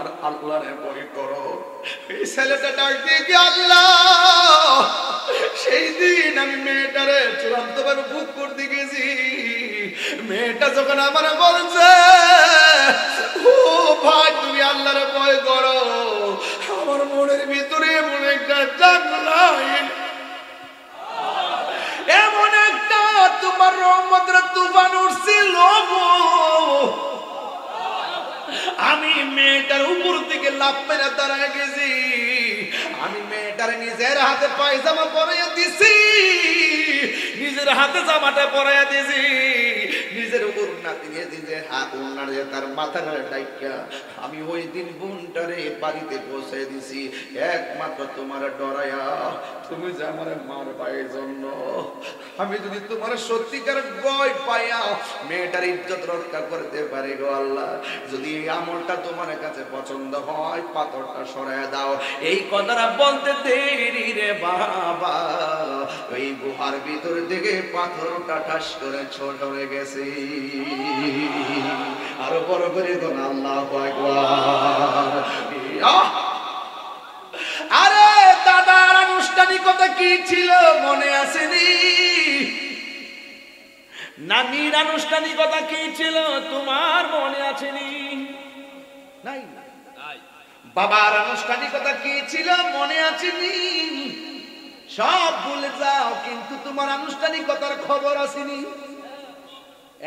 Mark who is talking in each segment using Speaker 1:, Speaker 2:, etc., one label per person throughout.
Speaker 1: আমার আল্লাহরে ভয় করো। এই ছেলেটা ডাক দিয়ে কি আল্লাহ, সেই দিন আমি মেয়েটারে চূড়ান্তভাবে বুক করতে গেছি, মেয়েটা যখন আমার বলছে ও ভাই তুমি আল্লাহরে ভয় করো, আমার মনের ভিতরে এমন একটা জাগলাইন, এমন একটা তোমার রহমতের তুফান উঠছিল গো। আমি মেয়েটার উপর থেকে লাফ মেরে দাঁড়ায় গেছি, আমি মেয়েটার নিজের হাতে পায়জামা পরাইয়া দিছি, নিজের হাতে জামাটা পরাইয়া দিছি, নিজের ওড়না দিয়ে দিছে, হাত ওড়না দিয়ে তার মাথাটা ডাইকা আমি ওই দিন বোনটারে বাড়িতে পৌঁছে দিছি, একমাত্র তোমার ডরায়া তুমি যে আমার মারবা এই জন্য। আমি যদি তোমার সত্যিকার ভয় পাইয়া মেয়েটার ইজ্জত রক্ষা করতে পারি গো আল্লাহ, যদি এই আমলটা তোমার কাছে পছন্দ হয় পাথরটা সরায় দাও। এই কথাটা বলতে দেরি রে বাবা, ওই গুহার ভিতর থেকে পাথরটা ঠাস করে ছড়ে গেছে। আরো বড় করে কোন আল্লাহু আকবার। আরে দাদার আনুষ্ঠানিকতা কি ছিল মনে আসেনি? নানির আনুষ্ঠানিকতা কি ছিল তোমার মনে আছেনি? নাই। বাবার আনুষ্ঠানিকতা কি ছিল মনে আছেনি? সব ভুলে যাও, কিন্তু তোমার আনুষ্ঠানিকতার খবর আসেনি।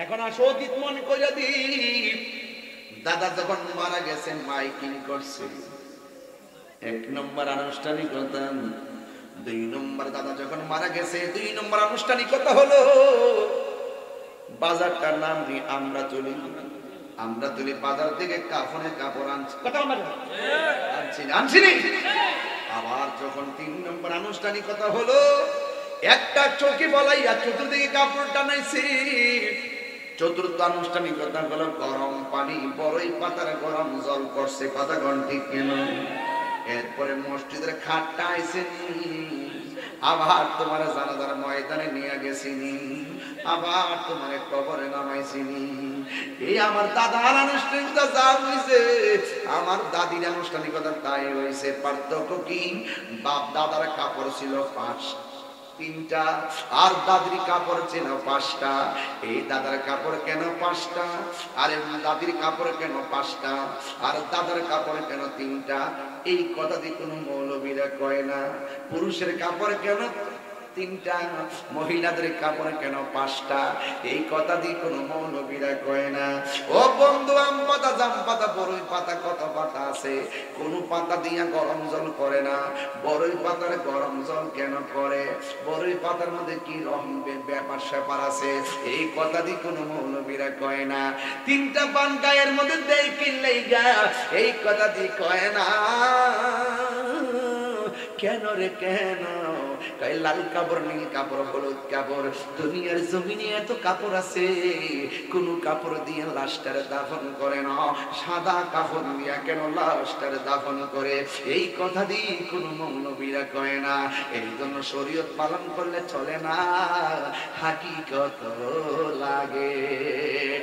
Speaker 1: এখন আসো অতীত মনে করে দি। দাদা যখন মারা গেছে মাইকিং করছে, 1 নম্বর আনুষ্ঠানিকতা। 2 নম্বর দাদা যখন মারা গেছে 2 নম্বর আনুষ্ঠানিকতা হলো বাজারটার নাম নিয়ে আমরা তুলি বাজার থেকে কাফনের কাপড় আনছি, কথা আনছি। আবার যখন 3 নম্বর আনুষ্ঠানিকতা হলো একটা চৌকি বলাইয়া চতুর্দিকে কাপড় টানাইছি। 4র্থ আনুষ্ঠানিকতা হলো গরম পানি বড়ই পাতার গরম জল করছে, কথা কোন ঠিক কেন? এরপরে মসজিদের খাটটা আইছেনি, আবার তোমার জানাজার ময়দানে নিয়ে গেছিনি, আবার তোমার কবরে নামাইছিনি। এই আমার দাদার আনুষ্ঠানিকতা যা হইছে আমার দাদির আনুষ্ঠানিকতা তাই হইছে। পার্থক্য কি? বাপ দাদার কাপড় ছিল 3টা আর দাদির কাপড় ছিল 5টা। এই দাদার কাপড় কেন 5টা, আর দাদির কাপড় কেন 5টা, আর দাদার কাপড় কেন 3টা? এই কথা দিয়ে কোনো মৌলবীরা কয় না। পুরুষের কাপড় কেন 3টা, মহিলাদের কাপড় কেন 5টা? এই কথা দিয়ে কোনো মৌলবীরা কয় না। ও বন্ধু, আম পাতা, জাম পাতা, বড়ই পাতা, কত পাতা আছে, কোন পাতা দিয়া গরম জল করে না। বড়ই পাতার গরম জল কেন করে? বড়ই পাতার মধ্যে কি ব্যাপার স্যাপার আছে, এই কথা দিয়ে কোনো মৌলবীরা কয় না। 3টা পান গায়ের মধ্যে দেয় কিনলেই গা, এই কথা দিয়ে কয় না। কেন রে কেন? লাল কাপড়, নীল কাপড়, হলুদ কাপড়, দুনিয়ার জমিনে এত কাপড় আছে, কোন কাপড় দিয়ে লাশটারে দাফন করে না, সাদা কাপড় দিয়া কেন লাশটারে দাফন করে? এই কথা দিয়ে কোন মৌলবীরা কয় না। এই জন্য শরীয়ত পালন করলে চলে না, হাকিকত লাগে,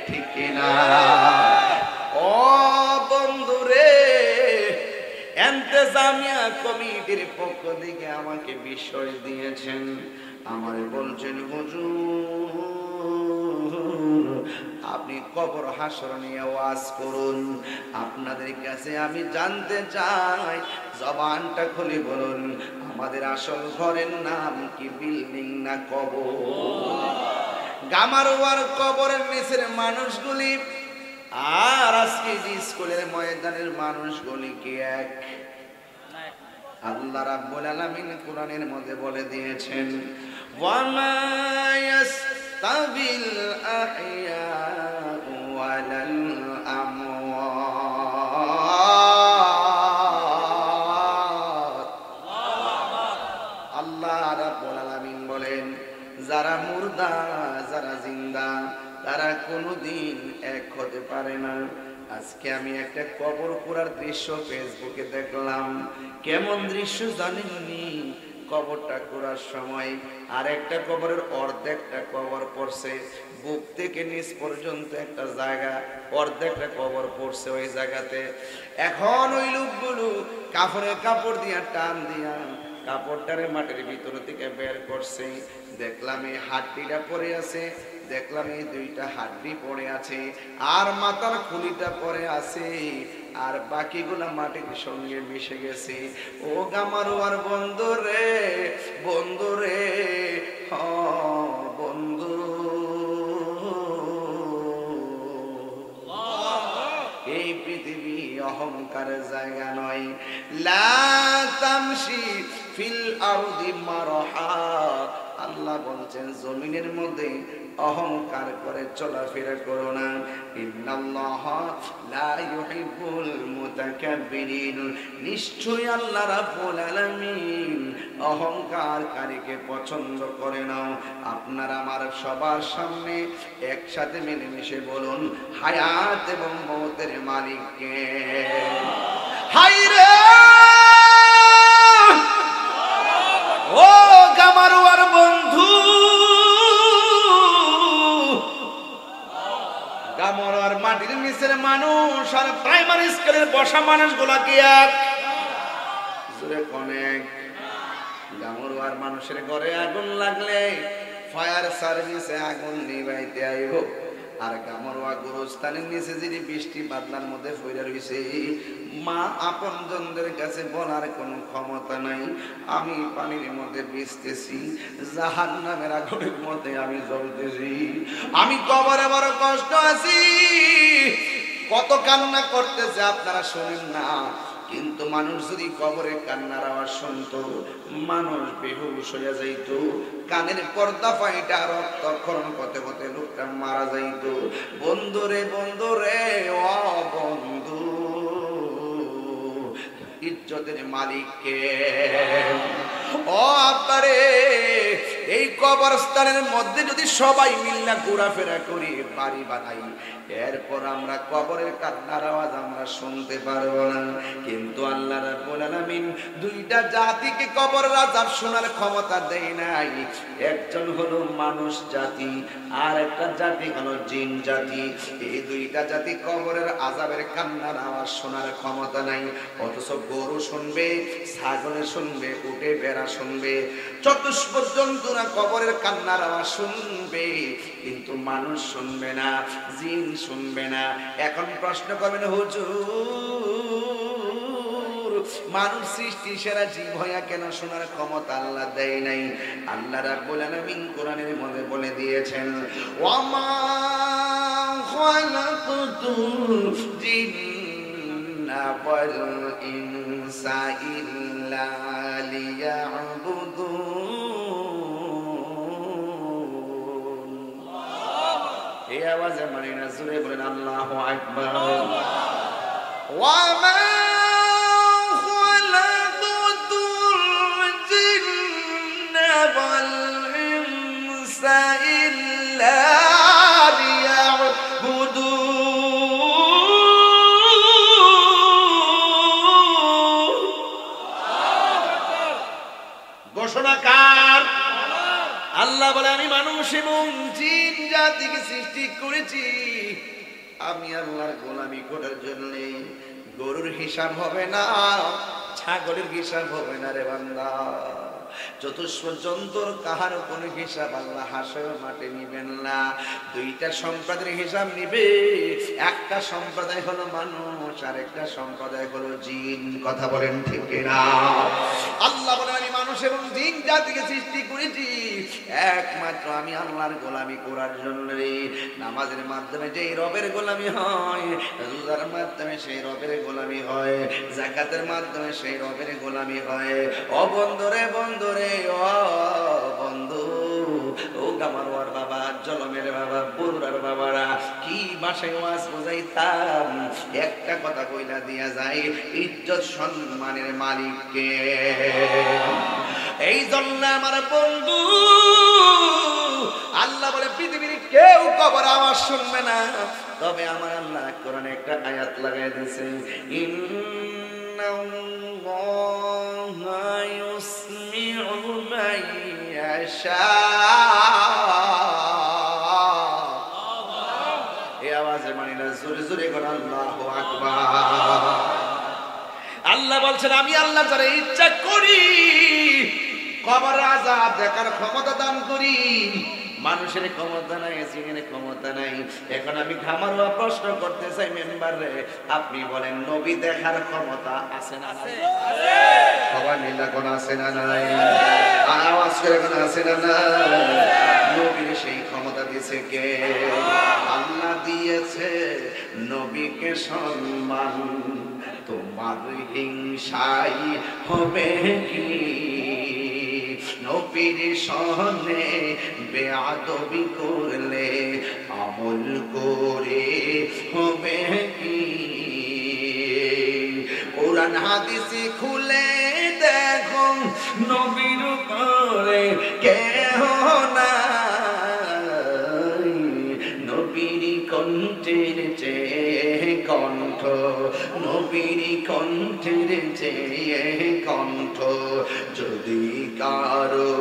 Speaker 1: ঠিক কিনা? ও বন্ধুরে, ইন্তেজামিয়া কমিটির পক্ষ থেকে আমাকে বিষয় দিয়েছেন, আমারে বলছেন হুজুর আপনি কবর হাসর নিয়ে ওয়াজ করুন। আপনাদের কাছে আমি জানতে চাই, জবানটা খুলে বলুন, আমাদের আসল ঘরের নাম কি বিল্ডিং না কবর? গামারওয়ার কবরের নিচের মানুষগুলি আর আজকে যে স্কুলের ময়দানের মানুষগুলি কি এক? আল্লাহ রাব্বুল আলামিন কোরআনের মধ্যে বলে দিয়েছেন, ওয়া মা ইয়াস্তাবিল আহইয়াউ ওয়ালাল আমওয়াত। আল্লাহ রাব্বুল আলামিন বলেন, যারা মুর্দা যারা জিন্দা তারা কোনোদিন এক হতে পারে না। আজকে আমি একটা কবর পোড়ার দৃশ্য ফেসবুকে দেখলাম। কেমন দৃশ্য জানেননি? কবরটা করার সময় আর একটা কবরের অর্ধেকটা কবর পড়ছে, বুক থেকে নিচ পর্যন্ত একটা জায়গা, অর্ধেকটা কবর পড়ছে ওই জায়গাতে। এখন ওই লোকগুলো কাপড়ের কাপড় দিয়া টান দিয়া কাপড়টারে মাটির ভিতর থেকে বের করছে। দেখলাম এই হাড্ডিটা পড়ে আছে, দেখলাম এই দুইটা হাড্ডি পড়ে আছে, আর মাথার খুলিটা পড়ে আছে, আর বাকিগুলা মাটির সঙ্গে মিশে গেছে। ও গামারোয়ার বন্ধু রে, বন্ধু রে, হ বন্ধু, এই পৃথিবী অহংকারের জায়গা নয়। লা তামশি ফিল আরদি মারহা, আল্লাহ বলছেন জমিনের মধ্যে অহংকার করে চলাফেরা করো না। ইন্নাল্লাহা লা ইউহিব্বুল মুতাকাব্বিরিন, নিশ্চয়ই আল্লাহ রাব্বুল আলামিন অহংকারকারীকে পছন্দ করে না। আপনারা আমার সবার সামনে একসাথে মিলেমিশে বলুন, হায়াত এবং মওতের মালিক কে? হায়রে ও গামারুয়ার বন্ধু, গামারুয়ার মাটির নিচের মানুষ আর প্রাইমারি স্কুলের বসা মানুষগুলা কি এক? জোরে অনেক। গামারুয়ার মানুষের ঘরে আগুন লাগলে ফায়ার সার্ভিসে আগুন নিভাইতে আইব, আর গামারুয়া গোরস্থানের নিচে যদি বৃষ্টি বাদলার মধ্যে ফইরা রইছে, মা আপনজনদের কাছে বলার কোনো ক্ষমতা নাই, আমি পানির মধ্যে ভিজতেছি, জাহান্নামের আগুনের মধ্যে আমি জ্বলতেছি, আমি কবরে বড় কষ্ট আছি, কত কান্না করতেছে আপনারা শুনেন না। কিন্তু মানুষ যদি কবরে কান্নার আওয়াজ শুনতো, মানুষ বেহুশ হইয়া যাইত, কানের পর্দা ফাইটা রক্তক্ষরণ করতে করতে লোকটা মারা যাইত। বন্ধুরে বন্ধুরে ও বন্ধু, ইজ্জতের মালিক কে? ও আব্বারে, এই কবরস্থানের মধ্যে যদি সবাই মিল্লা ঘোরাফেরা করি, বাড়ি বানাই, এরপর আমরা কবরের কান্নার আওয়াজ আমরা শুনতে পারবো না। কিন্তু আল্লাহ রাব্বুল আলামিন দুইটা জাতিকে কবরের আযাব শোনার ক্ষমতা দেয় নাই। একজন হলো মানুষ জাতি, আর একটা জাতি হলো জিন জাতি। এই দুইটা জাতি কবরের আযাবের কান্নার আওয়াজ শোনার ক্ষমতা নাই। অথচ গরু শুনবে, ছাগলে শুনবে, উটে ভেড়া শুনবে, চতুষ্পদ জন্তুরা কবরের কান্নার আওয়াজ শুনবে, কিন্তু মানুষ শুনবে না, জিন শুনবে না। এখন প্রশ্ন করবেন, হুজুর মানুষ সৃষ্টি সেরা জীব হইয়া কেন শোনার ক্ষমতা আল্লাহ দেয় নাই? আল্লাহ রাব্বুল আলামিন কোরআনের মধ্যে বলে দিয়েছেন, ওয়ামা খালাকতুল জিন্না ওয়াল ইনসা ইল্লা লিয়াবুদুন। এই আওয়াজে মানে না, জোরে বলেন আল্লাহু আকবার। ওয়ামা খালাকতুল জিন্না ওয়াল ইনসা ইল্লা লিয়াবুদুন। ঘোষণা কার? আল্লাহ বলে, আমি মানুষ এবং জিন জাতিকে সৃষ্টি করেছি আমি আল্লাহর গোলামি করার জন্য। গরুর হিসাব হবে না, ছাগলের হিসাব হবে না রে বান্দা। চতুষ্পদ জন্তুর কাহারও কোনো হিসাব আল্লাহ হাসর মাঠে নিবেন না। দুইটা সম্প্রদায়ের হিসাব নিবে, একটা সম্প্রদায় হলো মানুষ, আর একটা সম্প্রদায় হলো জিন। কথা বলেন ঠিক না? আল্লাহ বলেন, আমি মানুষ এবং জিন জাতিকে সৃষ্টি করেছি একমাত্র আমি আল্লাহর গোলামি করার জন্য। নামাজের মাধ্যমে যেই রবের গোলামি হয়, রোজার মাধ্যমে সেই রবের গোলামি হয়, যাকাতের মাধ্যমে সেই রবের গোলামি হয়। ও বন্ধুরে বন্ধুরে ও বন্ধু, ও গামারওয়ার বাবা, জলমের বাবা, বরুড়ার বাবারা, কি ভাষায় ওয়াজ বোঝাইতাম, একটা কথা কইলা দিয়া যায়, ইজ্জত সম্মানের মালিক কে? এই জন্য আমার বন্ধু আল্লাহ বলে, পৃথিবীর কেউ কবর আওয়াজ শুনবে না, তবে আমার আল্লাহ কোরআনে একটা আয়াত লাগাই দিয়েছে, ইন্নাল্লাহা ইউসমিউ ইয়াশা। এই আওয়াজে মানি না, জোরে জোরে করে আল্লাহু আকবার। আল্লাহ বলছেন আমি আল্লাহ যারা ইচ্ছা করি কবর আযাব দেখার ক্ষমতা দান করি। মানুষের ক্ষমতা নাই, জিনের ক্ষমতা নাই। এখন আমি খামারুয়া প্রশ্ন করতে চাই মেম্বারে, আপনি বলেন নবী দেখার ক্ষমতা আছে না নাই? সবাই মিলে কোন আছে না নাই? আওয়াজ করে কোন আছে না নাই? নবীর সেই ক্ষমতা দিয়েছে কে? আল্লাহ দিয়েছে নবীকে সম্মান। তোমার হিংসাই হবে কি? নবীর সনে বেয়াদবি করলে আমল করে হবে কি? কোরআন হাদিস খুলে দেখো নবীর উপরে কেহ নাই। নবীর কণ্ঠের চেয়ে কণ্ঠ, নবীর কণ্ঠের চেয়ে কণ্ঠ যদি কারো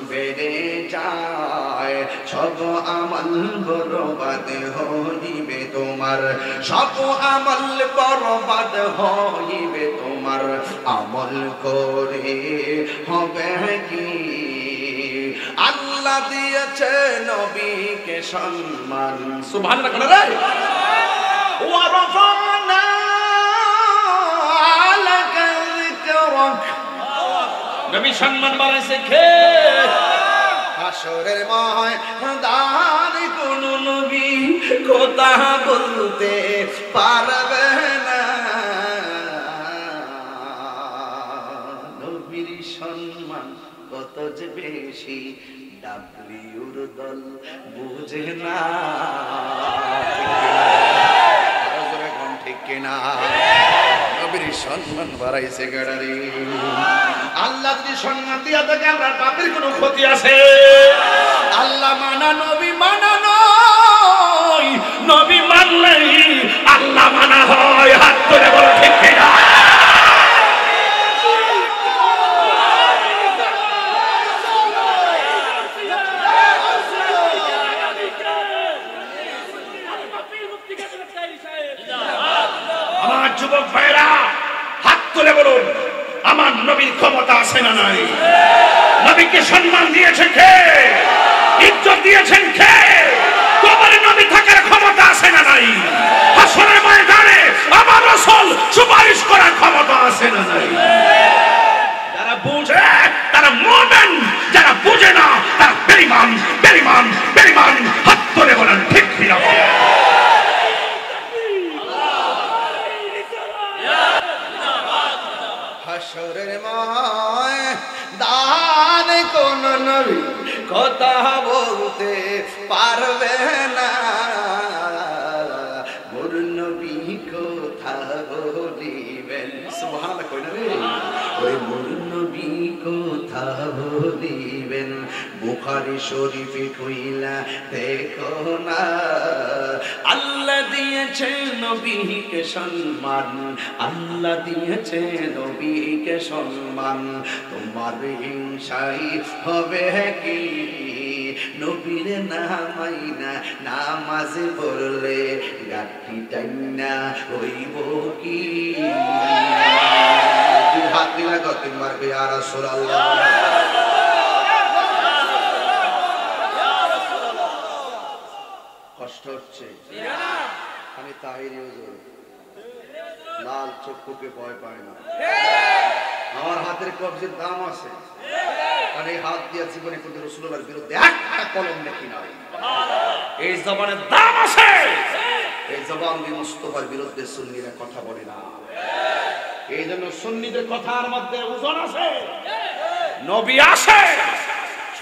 Speaker 1: বেড়ে যায় সব আমল বরবাদ হইবে তোমার, সব আমল বরবাদ হইবে তোমার। আমল করে হবে কি? আল্লাহ দিয়েছে নবীকে সম্মান। সুবহানাল্লাহ করে রে। ওয়া রাফা'না আলাকা যিকরাক। নবী সম্মান বাড়াইছে কে? হাসরের ময়দান কোন নবী কথা বলতে পারবে না। নবীর সম্মান কত যে বেশি ডাব্লিউর দল বুঝে না। ঠিক কিনা? নবীর সম্মান বাড়াইছে গাড়ি। আল্লাহ যদি সম্মান দিয়া থাকে আমরা পাপের কোনো ক্ষতি আছে? আল্লাহ মানা নবী মানা নয়, নবী মানলেই আল্লাহ মানা হয়। হাত ধরে বলো ঠিক কিনা? আমার যুবক ভাইরা হাত তুলে বলুন আমার নবীর ক্ষমতা আছে না নাই? নবীকে সম্মান দিয়েছেন কে? ইজ্জত দিয়েছেন কে? কবরে নবী থাকার ক্ষমতা আছে না নাই? হাসরের ময়দানে আমার রাসূল সুপারিশ করার ক্ষমতা আছে না নাই? যারা বুঝে তারা মুমিন, যারা বুঝে না তারা বেঈমান, বেঈমান, বেঈমান। হাত তুলে বলেন ঠিক কিনা? হাসরের ময়দান কোন নবী কথা বলতে পারবে না। মোর নবী কথা বলিবেন। সুবহানাল্লাহ কই না রে? ওই মোর নবী কথা বলিবেন। বুখারী শরীফে কইলা দেখো না, আল্লাহ দিয়েছে নবীকে সম্মান, আল্লাহ দিয়েছে নবীকে সম্মান। তোমার হিংসাই হবে কি? নবীর নামাই না নামাজে পড়লে গাঠি টাইনা হইব কি? হাত দিলা কত মারবে ইয়া রাসূলুল্লাহ। কষ্ট হচ্ছে? আমি তাহিরি হুজুর লাল চক্ষুকে ভয় পায় না। আমার হাতের কবজের দাম আছে, কারণ এই হাত দিয়ে জীবনে কিন্তু রাসূলুল্লাহর বিরুদ্ধে একটা কলম লেখি নাই। এই জবানের দাম আছে। এই জবান দিয়ে মুস্তাফার বিরুদ্ধে সুন্নিরা কথা বলে না। এই জন্য সুন্নিদের কথার মধ্যে ওজন আছে। নবী আছে,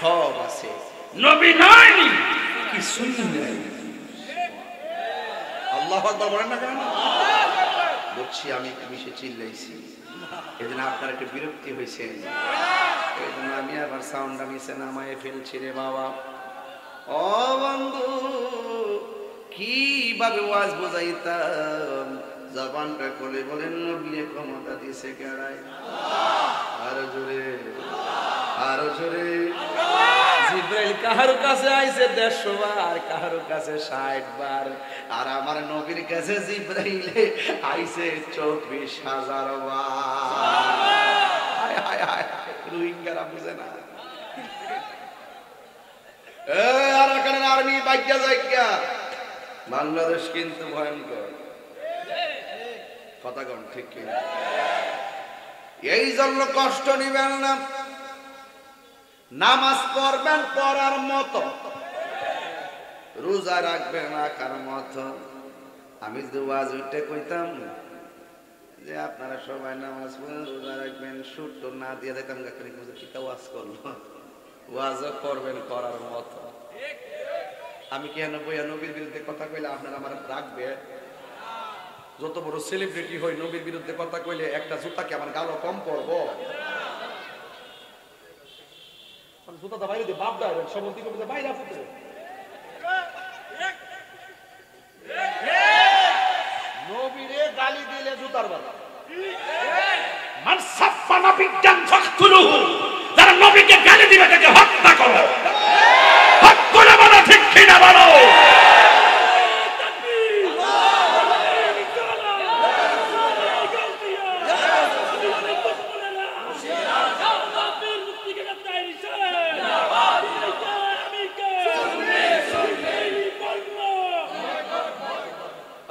Speaker 1: সব আছে। নবী নাই কি সুন্নি নাই? আল্লাহু আকবার বলেন না কেন? বলছি আমি সে চিল্লাইছি, এই জন্য আপনার একটু বিরক্তি হয়েছে। এই জন্য আমি আবার সাউন্ডটা নিচে নামায় ফেলছি রে বাবা। ও বন্ধু, কিভাবে ওয়াজ বোঝাইতাম? জবানটা খুলে বলেন নবীর ক্ষমতা দিছে কেড়ায়। আরো জোরে, আরো জোরে। জিব্রাইল কাহারো কাছে আইছে 150 বার, কাহারো কাছে 60 বার, আর আমার নবীর কাছে জিব্রাইল আইছে 24,000 বার। হায় হায় হায়, রোহিঙ্গারা বুঝে না। আরাকানের আর্মি বাইকা যাইকা, বাংলাদেশ কিন্তু ভয়ঙ্কর। কথা কোন ঠিক কিনা? এই জন্য কষ্ট নিবেন না, নামাজ পড়বেন পড়ার মতো, রোজা রাখবেন রাখার মতো। আমি যদি ওয়াজ উঠে কইতাম যে আপনারা সবাই নামাজ পড়েন রোজা রাখবেন, সুট না দিয়ে দিতাম, কিতা ওয়াজ করলো, ওয়াজও করবেন করার মতো। আমি কেন বইয়া নবীর বিরুদ্ধে কথা কইলে আপনারা আমার রাখবে? যত বড় সেলিব্রিটি হই, নবীর বিরুদ্ধে কথা কইলে একটা জুতাকে আমার গালও কম পড়বো? জুতাটা বাইরে দিয়ে বাপ দেয়, সমন্তি করবে বাইরে ফুটে। নবীরে গালি দিলে জুতার বালা। মান সাফানা বিজ্ঞান ফাকতুলুহু, যারা নবীকে গালি দিবে তাকে হত্যা করো। হক করে বলো, ঠিক কিনা বলো?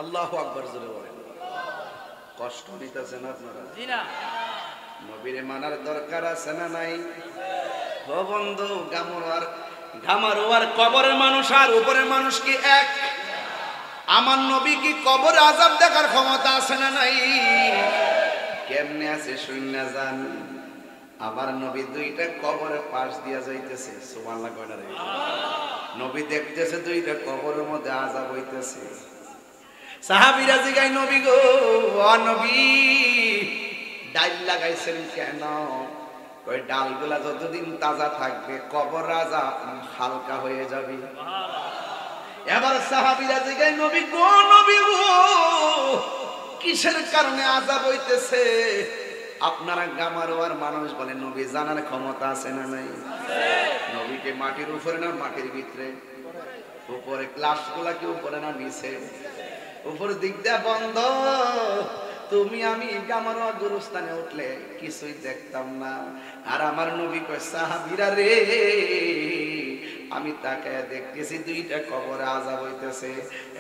Speaker 1: আল্লাহু আকবার জোরে বলেন। কষ্ট নিতেছেন আপনারা? জি না। নবীরে মানার দরকার আছে না নাই? ও বন্ধু, গামারোয়ার কবরের মানুষ আর উপরের মানুষ কি এক? আমার নবী কি কবরে আযাব দেখার ক্ষমতা আছে না নাই? কেমনে আছে শুননা জান। আবার নবী দুইটা কবরের পাশ দিয়া যাইতেছে, সুবহানাল্লাহ কয়না রে? নবী দেখতেছে দুইটা কবরের মধ্যে আযাব হইতেছে। সাহাবীরা জিগায়, নবী গো, ও নবী, ডাল লাগাইছেন কেন? কই ডালগুলা যতদিন তাজা থাকবে কবর আযাব হালকা হয়ে যাবে। এবার সাহাবীরা জিগায়, নবী গো, নবী গো, কিসের কারণে আযাব হইতেছে? আপনারা গামারোয়ার মানুষ বলেন, নবী জানার ক্ষমতা আছে না নাই? নবীকে মাটির উপরে না মাটির ভিতরে? উপরে। ক্লাসগুলা কি উপরে না নিচে? উপর দিক দিয়া বন্ধ। তুমি আমি গামারোয়া গুরুস্থানে উঠলে কিছুই দেখতাম না। আর আমার নবী কয়, সাহাবীরা রে, আমি তাকায় দেখতেছি দুইটা কবরে আযাব হইতেছে।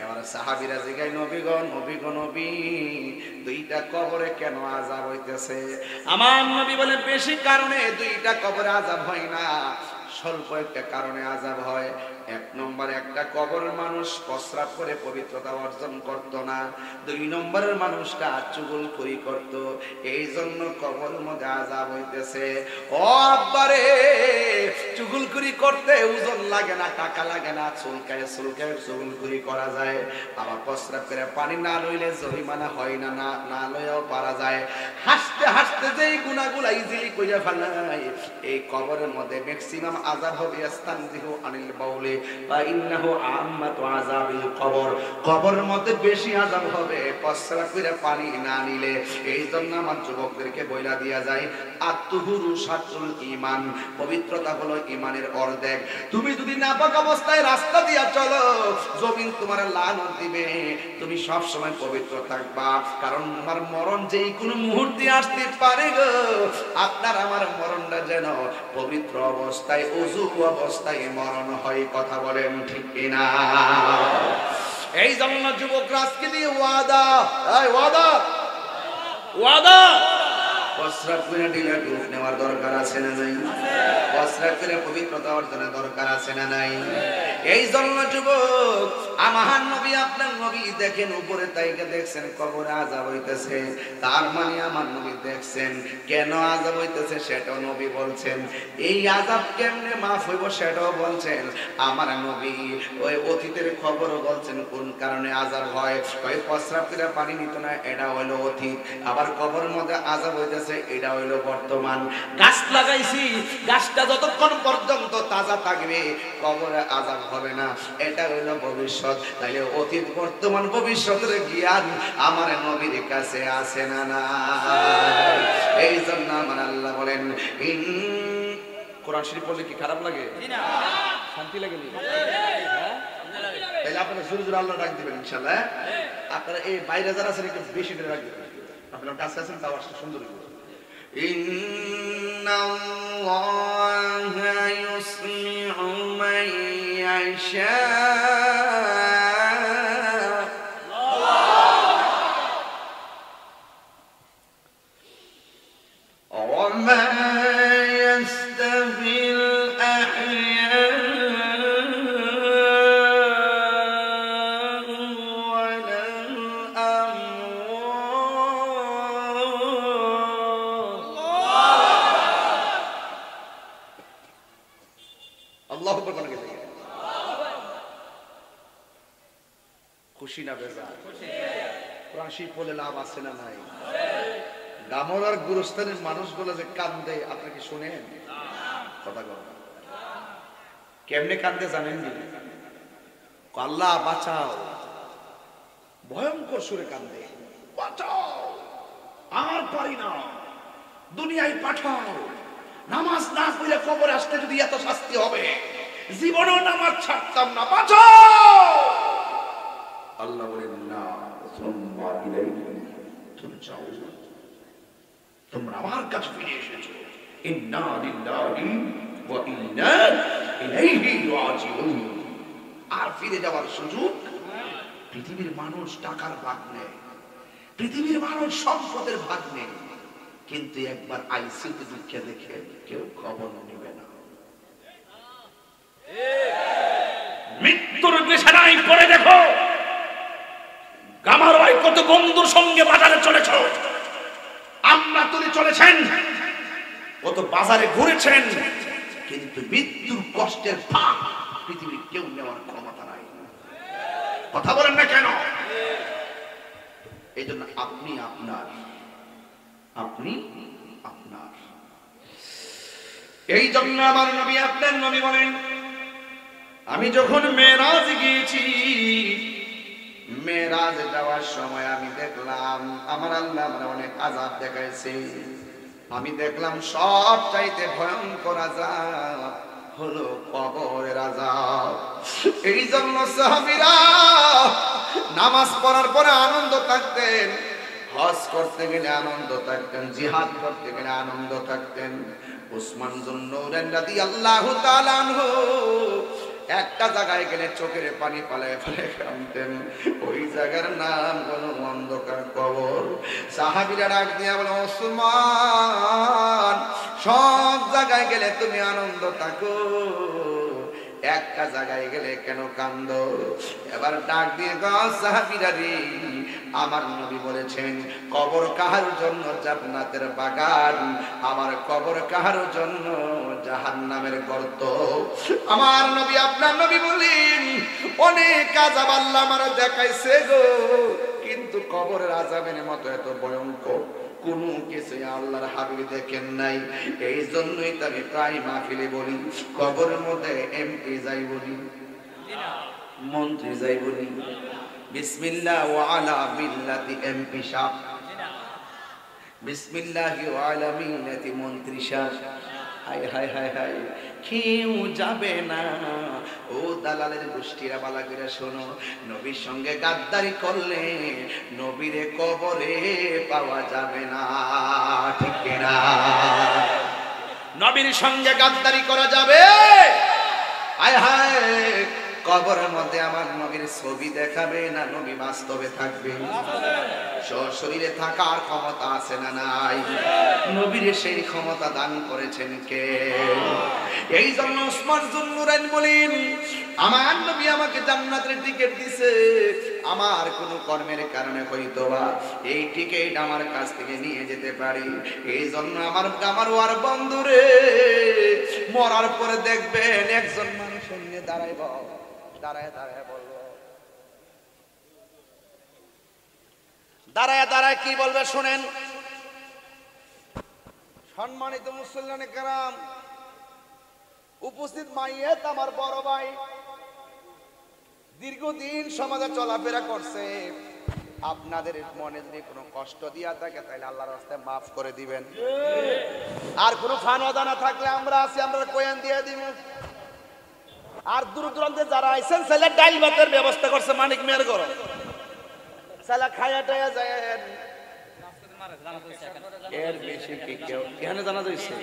Speaker 1: এবার সাহাবীরা জিগায়, নবী গো, নবী গো, নবী, দুইটা কবরে কেন আযাব হইতেছে? আমার নবী বলে, বেশি কারণে দুইটা কবরে আযাব হয় না, স্বল্প একটা কারণে আযাব হয়। এক নম্বরে একটা কবরের মানুষ প্রস্রাব করে পবিত্রতা অর্জন করত না। দুই নম্বরের মানুষটা চুগলখড়ি করত, এই জন্য কবরের মধ্যে আযাব হইতেছে। ও আব্বারে, চুগলখড়ি করতে ওজন লাগে না, টাকা লাগে না, চুলকায় চুলকায় চুগলখড়ি করা যায়। আবার প্রস্রাব করে পানি না লইলে জরিমানা হয় না, না লইয়াও পারা যায়। হাসতে হাসতে যেই গুনাহগুলা ইজিলি কইরা ফেলায়, এই কবরের মধ্যে ম্যাক্সিমাম আযাব হবে ইস্তানজিহু আনিল বাউলি বা ইন্নাহু আম্মাতু আযাবিল কবর। কবরের মধ্যে বেশি আযাব হবে প্রস্রাব করে পানি না নিলে। এই জন্য আমার যুবকদেরকে বইলা দিয়া যায়, আত-তুহুরু শাতরুল ঈমান, পবিত্রতা হলো ঈমানের অর্ধেক। তুমি যদি নাপাক অবস্থায় রাস্তা দিয়া চলো, জমিন তোমার লানত দিবে। তুমি সব সময় পবিত্র থাকবা, কারণ তোমার মরণ যেই কোনো মুহূর্তে আসতে পারে গো। আপনার আমার মরণটা যেন পবিত্র অবস্থায়, ওযু অবস্থায় মরণ হয়। কথা বলেন ঠিক কিনা? এই জন্য যুবকরা আজকে দিয়ে ওয়াদা, এই ওয়াদা, ওয়াদা, প্রস্রাব করে দিলে ডুব নেওয়ার দরকার আছে না নাই? প্রস্রাব করে পবিত্রতা অর্জনের দরকার আছে না নাই? এই জন্য যুবক, আমার নবী আপনার নবী দেখেন উপরে তাইকে দেখছেন কবরে আযাব হইতেছে, তার মানে আমার নবী দেখছেন কেন আযাব হইতেছে সেটাও নবী বলছেন। এই আযাব কেমনে মাফ হইব সেটাও বলছেন আমার নবী। ওই অতীতের খবরও বলছেন কোন কারণে আযাব হয়। ওই প্রস্রাব করে পানি নিত না, এটা হইলো অতীত। আবার কবরের মধ্যে আযাব হইতেছে, এটা হইলো বর্তমান। গাছ লাগাইছি, গাছটা যতক্ষণ পর্যন্ত তাজা থাকবে কবরে আযাব হবে না, এটা হইলো ভবিষ্যৎ। তাইলে অতীত, বর্তমান, ভবিষ্যতের জ্ঞান আমার নবীর কাছে আছে না না? এই জন্য আমার আল্লাহ বলেন, কোরআন শরীফ পড়লে কি খারাপ লাগে? শান্তি লাগে? হ্যাঁ, তাহলে আপনারা জোরে জোরে আল্লাহ ডাক দিবেন ইনশাআল্লাহ। আপনারা এই বাইরে যারা আছেন একটু বেশি করে ডাক দিবেন, আপনারা কাছে আছেন তাও আসলে সুন্দর হবে। ইন্নাল্লাহা ইউসমি'ু মান ইয়াশা ওয়া মা ইয়াস্তাবিল আহইয়া খুশি না বেজার? কোরআন শরীফ পড়লে লাভ আছে না নাই? গামলার গুরুস্থানের মানুষগুলো যে কান্দে আপনি কি শুনেন? কথা বলেন, কেমনে কান্দে জানেন? আল্লাহ বাঁচাও, ভয়ঙ্কর সুরে কান্দে, বাঁচাও, আর পারি না, দুনিয়ায় পাঠাও, নামাজ না পড়লে কবরে আসতে যদি এত শাস্তি হবে, জীবনেও নামাজ ছাড়তাম না, বাঁচাও। আল্লাহ বলেন না, তোমরা আমার কাছে ফিরে এসেছো, ইন্না লিল্লাহি ওয়া ইন্না ইলাইহি রাজিউন। আর ফিরে যাওয়ার সুযোগ? পৃথিবীর মানুষ টাকার ভাগ নেয়, পৃথিবীর মানুষ সম্পদের ভাগ নেয়, কিন্তু একবার আইসিইউতে ঢুকে দেখে কেউ খবর নেবে না। মৃত্যুর বিছানায় পড়ে দেখো আমার ভাই কত বন্ধুর সঙ্গে বাজারে চলেছ, আমরা তুলে চলেছেন, কত বাজারে ঘুরেছেন, কিন্তু মৃত্যুর কষ্টের ভাগ পৃথিবীর কেউ নেওয়ার ক্ষমতা নাই। কথা বলেন না কেন? এই জন্য আপনি আপনার, আপনি আপনার। এই জন্য আমার নবী আপনার নবী বলেন, আমি যখন মেরাজ গিয়েছি, মেরাজ যাওয়ার সময় আমি দেখলাম আমার আল্লাহ আমার অনেক আযাব দেখাইছে। আমি দেখলাম সব চাইতে ভয়ঙ্কর আযাব হলো কবরের আযাব। এই জন্য সাহাবীরা নামাজ পড়ার পরে আনন্দ থাকতেন, হজ করতে গেলে আনন্দ থাকতেন, জিহাদ করতে গেলে আনন্দ থাকতেন। উসমান যুন্নুরাইন রাদিয়াল্লাহু তাআলা আনহু একটা জায়গায় গেলে চোখের পানি পালায় ফেলে কাঁদতেন, ওই জায়গার নাম হলো অন্ধকার কবর। সাহাবীরা ডাক দিয়া বলে, ওসমান সব জায়গায় গেলে তুমি আনন্দ থাকো, একটা জায়গায় গেলে কেন কান্দো? এবার ডাক দিয়ে গো সাহাবীরা রে, আমার নবী বলেছেন কবর কাহার জন্য জান্নাতের বাগান, আমার কবর কাহার জন্য জাহান্নামের গর্ত। আমার নবী আপনার নবী বলেন অনেক আযাব আল্লাহ আমার দেখাইছে গো, কিন্তু কবরের আযাবের মতো এত ভয়ঙ্কর কোন কিছু আল্লাহর হাবিব দেখেন নাই। এই জন্যই তো আমি প্রায় মাহফিলে বলি, কবরের মধ্যে এমপি যাই বলি, মন্ত্রী যাই বলি, বিসমিল্লাহ ওয়া আলা মিল্লাতি এমপি সাহেব, বিসমিল্লাহ ওয়া আলা মিল্লাতি মন্ত্রী সাহেব। হায় হায় হায় হায়, কেউ যাবে না। ও দালালের গোষ্ঠীরা বালা করে শোনো, নবীর সঙ্গে গাদ্দারি করলে নবীরে কবরে পাওয়া যাবে না, ঠিক না? নবীর সঙ্গে গাদ্দারি করা যাবে? হায় হায়, কবরের মধ্যে আমার নবীর ছবি দেখাবে না নবী বাস্তবে থাকবে? শরীরে থাকার ক্ষমতা আছে না নাই? নবীর সেই ক্ষমতা দান করেছেন কে? এই জন্য উসমান যুন্নুরাইন বলেন আমার নবী আমাকে জান্নাতের টিকিট দিয়েছে, আমার কোনো কর্মের কারণে হয়তোবা এই টিকিট আমার কাছ থেকে নিয়ে যেতে পারি। এই জন্য আমার ওয়ার বন্ধুরে মরার পরে দেখবেন একজন মানুষ নিয়ে দাঁড়াইব, দাঁড়ায় দাঁড়ায় বলবো, দাঁড়ায় দাঁড়ায় কি বলবে শুনেন। সম্মানিত মুসল্লিয়ানে কেরাম, উপস্থিত মাইয়েত আমার বড় ভাই, দীর্ঘদিন সমাজে চলাফেরা করছে, আপনাদের মনে যদি কোনো কষ্ট দিয়া থাকে তাহলে আল্লাহর রাস্তায় মাফ করে দিবেন। আর কোনো ফানওয়াদা না থাকলে আমরা আছি, আমরা কোয়েন দিয়ে দিব। আর দূর দূরান্তে যারা আইছেন সেলা ডাইল ভাতের ব্যবস্থা করছে মানিক মেয়ের ঘর, সেলা খায়া টায়া যায়। এর বেশি কি কেউ এখানে জানা যাচ্ছে?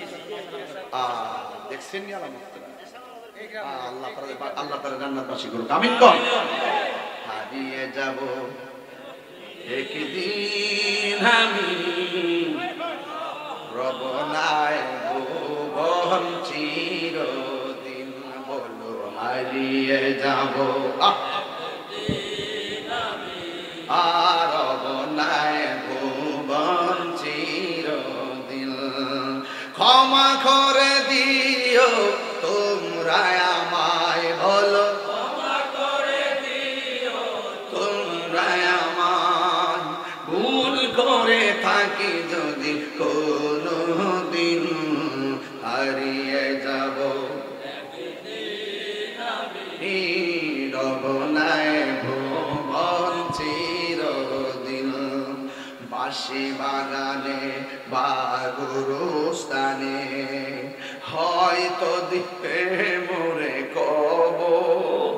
Speaker 1: দেখছেন নি আল্লাহ তাআলা জান্নাতবাসী করুক, আমিন কোন। হারিয়ে যাব একদিন আমি, রব নাই ভুবন চিরদিন, বলো হারিয়ে যাব আর রব নাই ভুবন চিরদিন। ক্ষমা করে দিও তোমরা আমায়, বলো ক্ষমা করে দিও তোমরা আমায়, ভুল করে থাকি যদি কোনো দিন, হারিয়ে যাব রব নাই ভুবন চিরদিন। বাঁশি বাগানে বা গুরুস্থানে হয়তো দিতে মোরে কবর,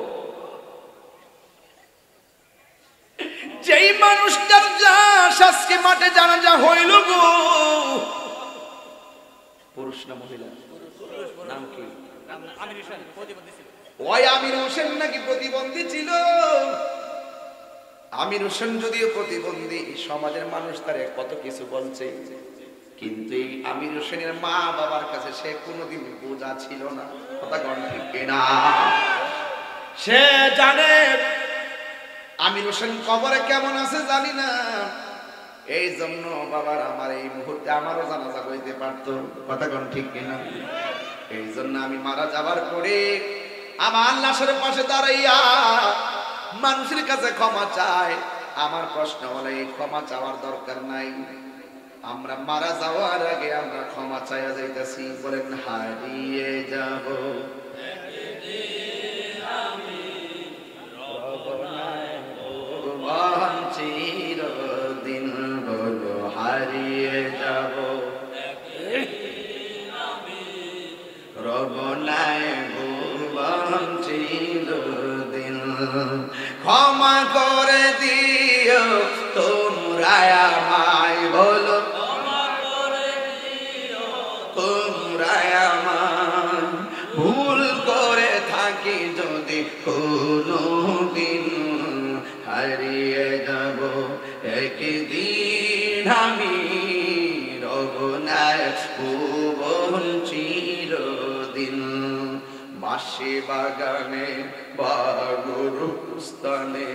Speaker 1: যেই মানুষটার লাশ আজকে মাঠে জানাজা হইল গো, পুরুষ না মহিলা? নাম কি? ওই আমির হোসেন নাকি প্রতিবন্ধী ছিল। আমির হোসেন যদিও প্রতিবন্ধী, সমাজের মানুষ তার কত কিছু বলছে, কিন্তু এই আমির হোসেনের মা বাবার কাছে সে কোনোদিন বোঝা ছিল না। কথা গণ ঠিক কিনা? সে জানে আমির হোসেন কবরে কেমন আছে জানি না, এই জন্য বাবার আমার এই মুহূর্তে আমারও জানাজা হইতে পারত। কথা গণ ঠিক কিনা? এই জন্য আমি মারা যাবার পরে আমার লাশের পাশে দাঁড়াইয়া মানুষের কাছে ক্ষমা চাই। আমার প্রশ্ন হলো, এই ক্ষমা চাওয়ার দরকার নাই, আমরা মারা যাওয়ার আগে আমরা ক্ষমা চাইয়া যাইতেছি। বলেন হারিয়ে যাব চিরদিন, বলো হারিয়ে যাব রব নাই ভুবন চিরদিন। ক্ষমা করে দিও তোমরা আমায়, বলো ক্ষমা করে দিও তোমরা আমায়, ভুল করে থাকি যদি কোনো দিন, হারিয়ে যাব একদিন আমি রব নাই ভুবন চিরদিন। বাঁশি বাগানে বা গুরুস্থানে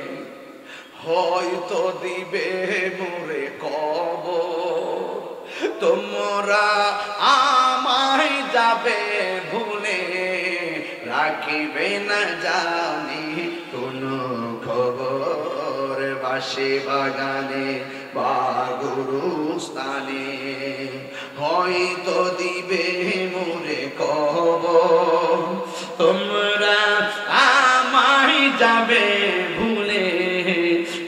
Speaker 1: হয়তো দিবে মোরে কবর, তোমরা আমায় যাবে ভুলে, রাখিবে না জানি কোনো খবর। বাঁশি বাগানে বা গুরুস্থানে হয়তো দিবে মোরে কবর, তোমরা আমায় যাবে ভুলে,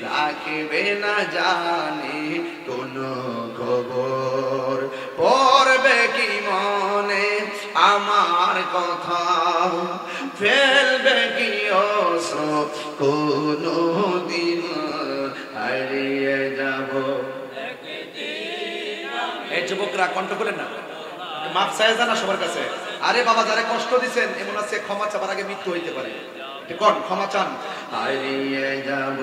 Speaker 1: রাখিবে না জানি কোনো খবর। পড়বে কি মনে আমার কথা, ফেলবে কি অশ্রু কোনো দিন, হারিয়ে যাব। এই যুবকরা কণ্ঠ করেন না, মাফ চাই জানা সবার কাছে। আরে বাবা, যারা কষ্ট দিচ্ছেন এমন আছে ক্ষমা চাবার আগে মৃত্যু হইতে পারে, কোন ক্ষমা চান। হারিয়ে যাব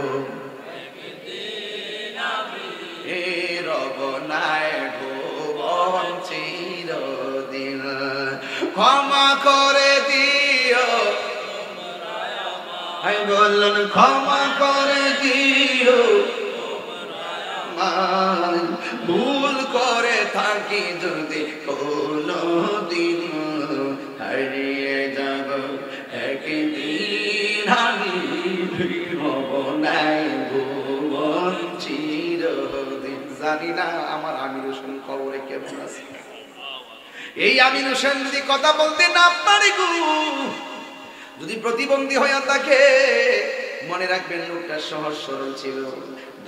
Speaker 1: রব নাই ভুবন চিরদিন, ক্ষমা করে দিও বললেন ক্ষমা করে দিও, ভুল করে থাকি যদি কোনো দিন, হারিয়ে যাব একদিন আমি হব নাই ভুবন চিরদিন। জানি না আমার আমির হোসেন কবরে কেমন আছে। এই আমির হোসেন যদি কথা বলতেন আপনারই গুরু যদি প্রতিবন্ধী হয়ে থাকে, মনে রাখবেন লোকটা সহজ সরল ছিল,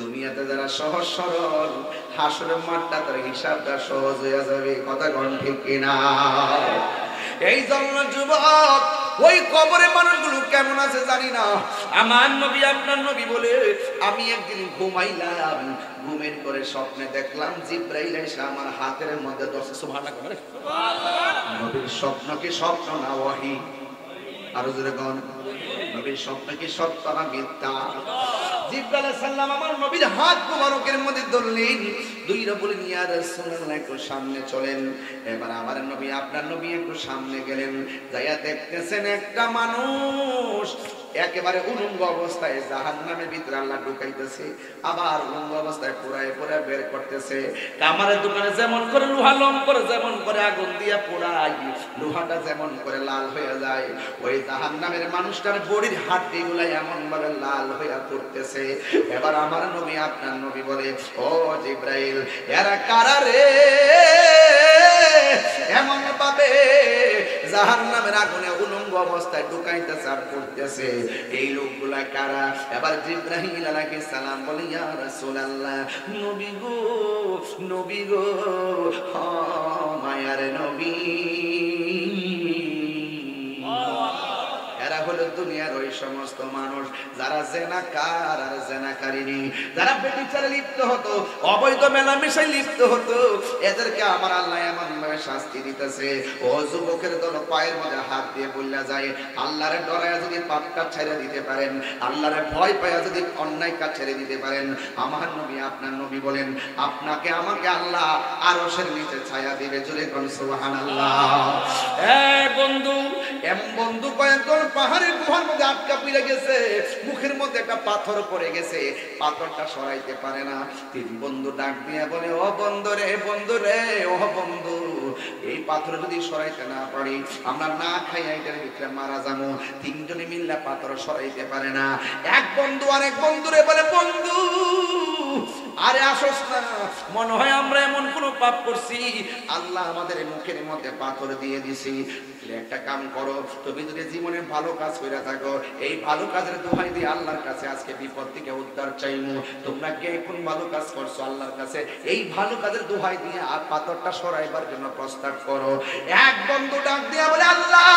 Speaker 1: দুনিয়াতে যারা সহজ সরল, হাসরের মাঠটা তার হিসাবটা সহজ হয়ে যাবে। কথা কোন ঠিক কিনা? এই জন্য যুবক, ওই কবরে মানুষগুলো কেমন আছে জানি না। আমার নবী আপনার নবী বলে, আমি একদিন ঘুমাইলাম, ঘুমের করে স্বপ্নে দেখলাম জিব্রাইল এসে আমার হাতের মধ্যে ধরছে। সুবহানাল্লাহ। নবীর স্বপ্ন কি স্বপ্ন না ওহী? আরো জোরে কোন, নবীর স্বপ্ন কি সত্য না মিথ্যা? জিব্রাইল আলাইহিস সালাম আমার নবীর হাত মুবারকের মধ্যে ধরলেন, দুই রবুল ইয়া রাসূলুল্লাহ একটু সামনে চলেন। এবার আমার নবী আপনার নবী একটু সামনে গেলেন, যাইয়া দেখতেছেন একটা মানুষ একেবারে উলঙ্গ অবস্থায় জাহান্নামের ভিতরে আল্লাহ ঢুকাইতেছে, আবার উলঙ্গ অবস্থায় পোড়ায় পোড়ায় বের করতেছে। কামারের দোকানে যেমন করে লোহা লম করে, যেমন করে আগুন দিয়ে পোড়ায়, লোহাটা যেমন করে লাল হয়ে যায়, ওই জাহান্নামের মানুষটার বডির হাড়গুলো এমন ভাবে লাল হয়ে পড়তেছে। এবার আমার নবী আপনার নবী বলে, ও জিব্রাইল, এরা কারা রে এমন ভাবে জাহান্নামের আগুনে উলঙ্গ অবস্থায় ঢুকাইতেছে আর পড়তেছে, এই লোকগুলা কারা? এবার জিব্রাইল আলাইহিস সালাম বলে, ইয়া রাসূলুল্লাহ, নবী গো, নবী গো, মায়ার নবী, এরা হলো দুনিয়ার ওই সমস্ত মানুষ যারা জেনাকার আর জেনাকারিনী, যারা ব্যভিচারে লিপ্ত হতো, অবৈধ মেলামেশায় লিপ্ত হতো, এদেরকে আমার আল্লাহ এমন ভাবে শাস্তি দিতেছে। ও যুবকের দল, পায়ের মধ্যে হাত দিয়ে বললা যায়, আল্লাহরে ডরায়া যদি পাপ কাজ ছেড়ে দিতে পারেন, আল্লাহরে ভয় পায়া যদি অন্যায় কাজ ছেড়ে দিতে পারেন, আমার নবী আপনার নবী বলেন, আপনাকে আমাকে আল্লাহ আরশের নিচে ছায়া দিবে। জোরে কোন সুবহানাল্লাহ। বন্ধু, এমন বন্ধু কয়েকজন পাহাড়ের গুহার মধ্যে আটকা পড়ে গেছে, মুখের মধ্যে একটা পাথর পড়ে গেছে, পাথরটা সরাইতে পারে না। তিন বন্ধু ডাক দিয়ে বলে, ও বন্ধু রে, বন্ধু রে, ও বন্ধু, এই পাথর যদি সরাইতে না পারি, আমরা না খাইয়া এটার ভিতরে মারা যাবো। তিনজনে মিললে পাথর সরাইতে পারে না। এক বন্ধু আরেক বন্ধুরে বলে, বন্ধু আরে আসস না, মনে হয় আমরা এমন কোন পাপ করছি, আল্লাহ আমাদের মুখের মধ্যে পাথর দিয়ে দিছি। একটা কাম করো, তুমি যদি জীবনে ভালো কাজ করে থাকো, এই ভালো কাজের দোহাই দিয়ে আল্লাহর কাছে আজকে বিপদ থেকে উদ্ধার চাইমু। তোমরা কে কোন ভালো কাজ করছো আল্লাহর কাছে, এই ভালো কাজের দোহাই দিয়ে আর পাথরটা সরাইবার জন্য প্রস্তাব করো। এক বন্ধু ডাক দিয়া বলে, আল্লাহ,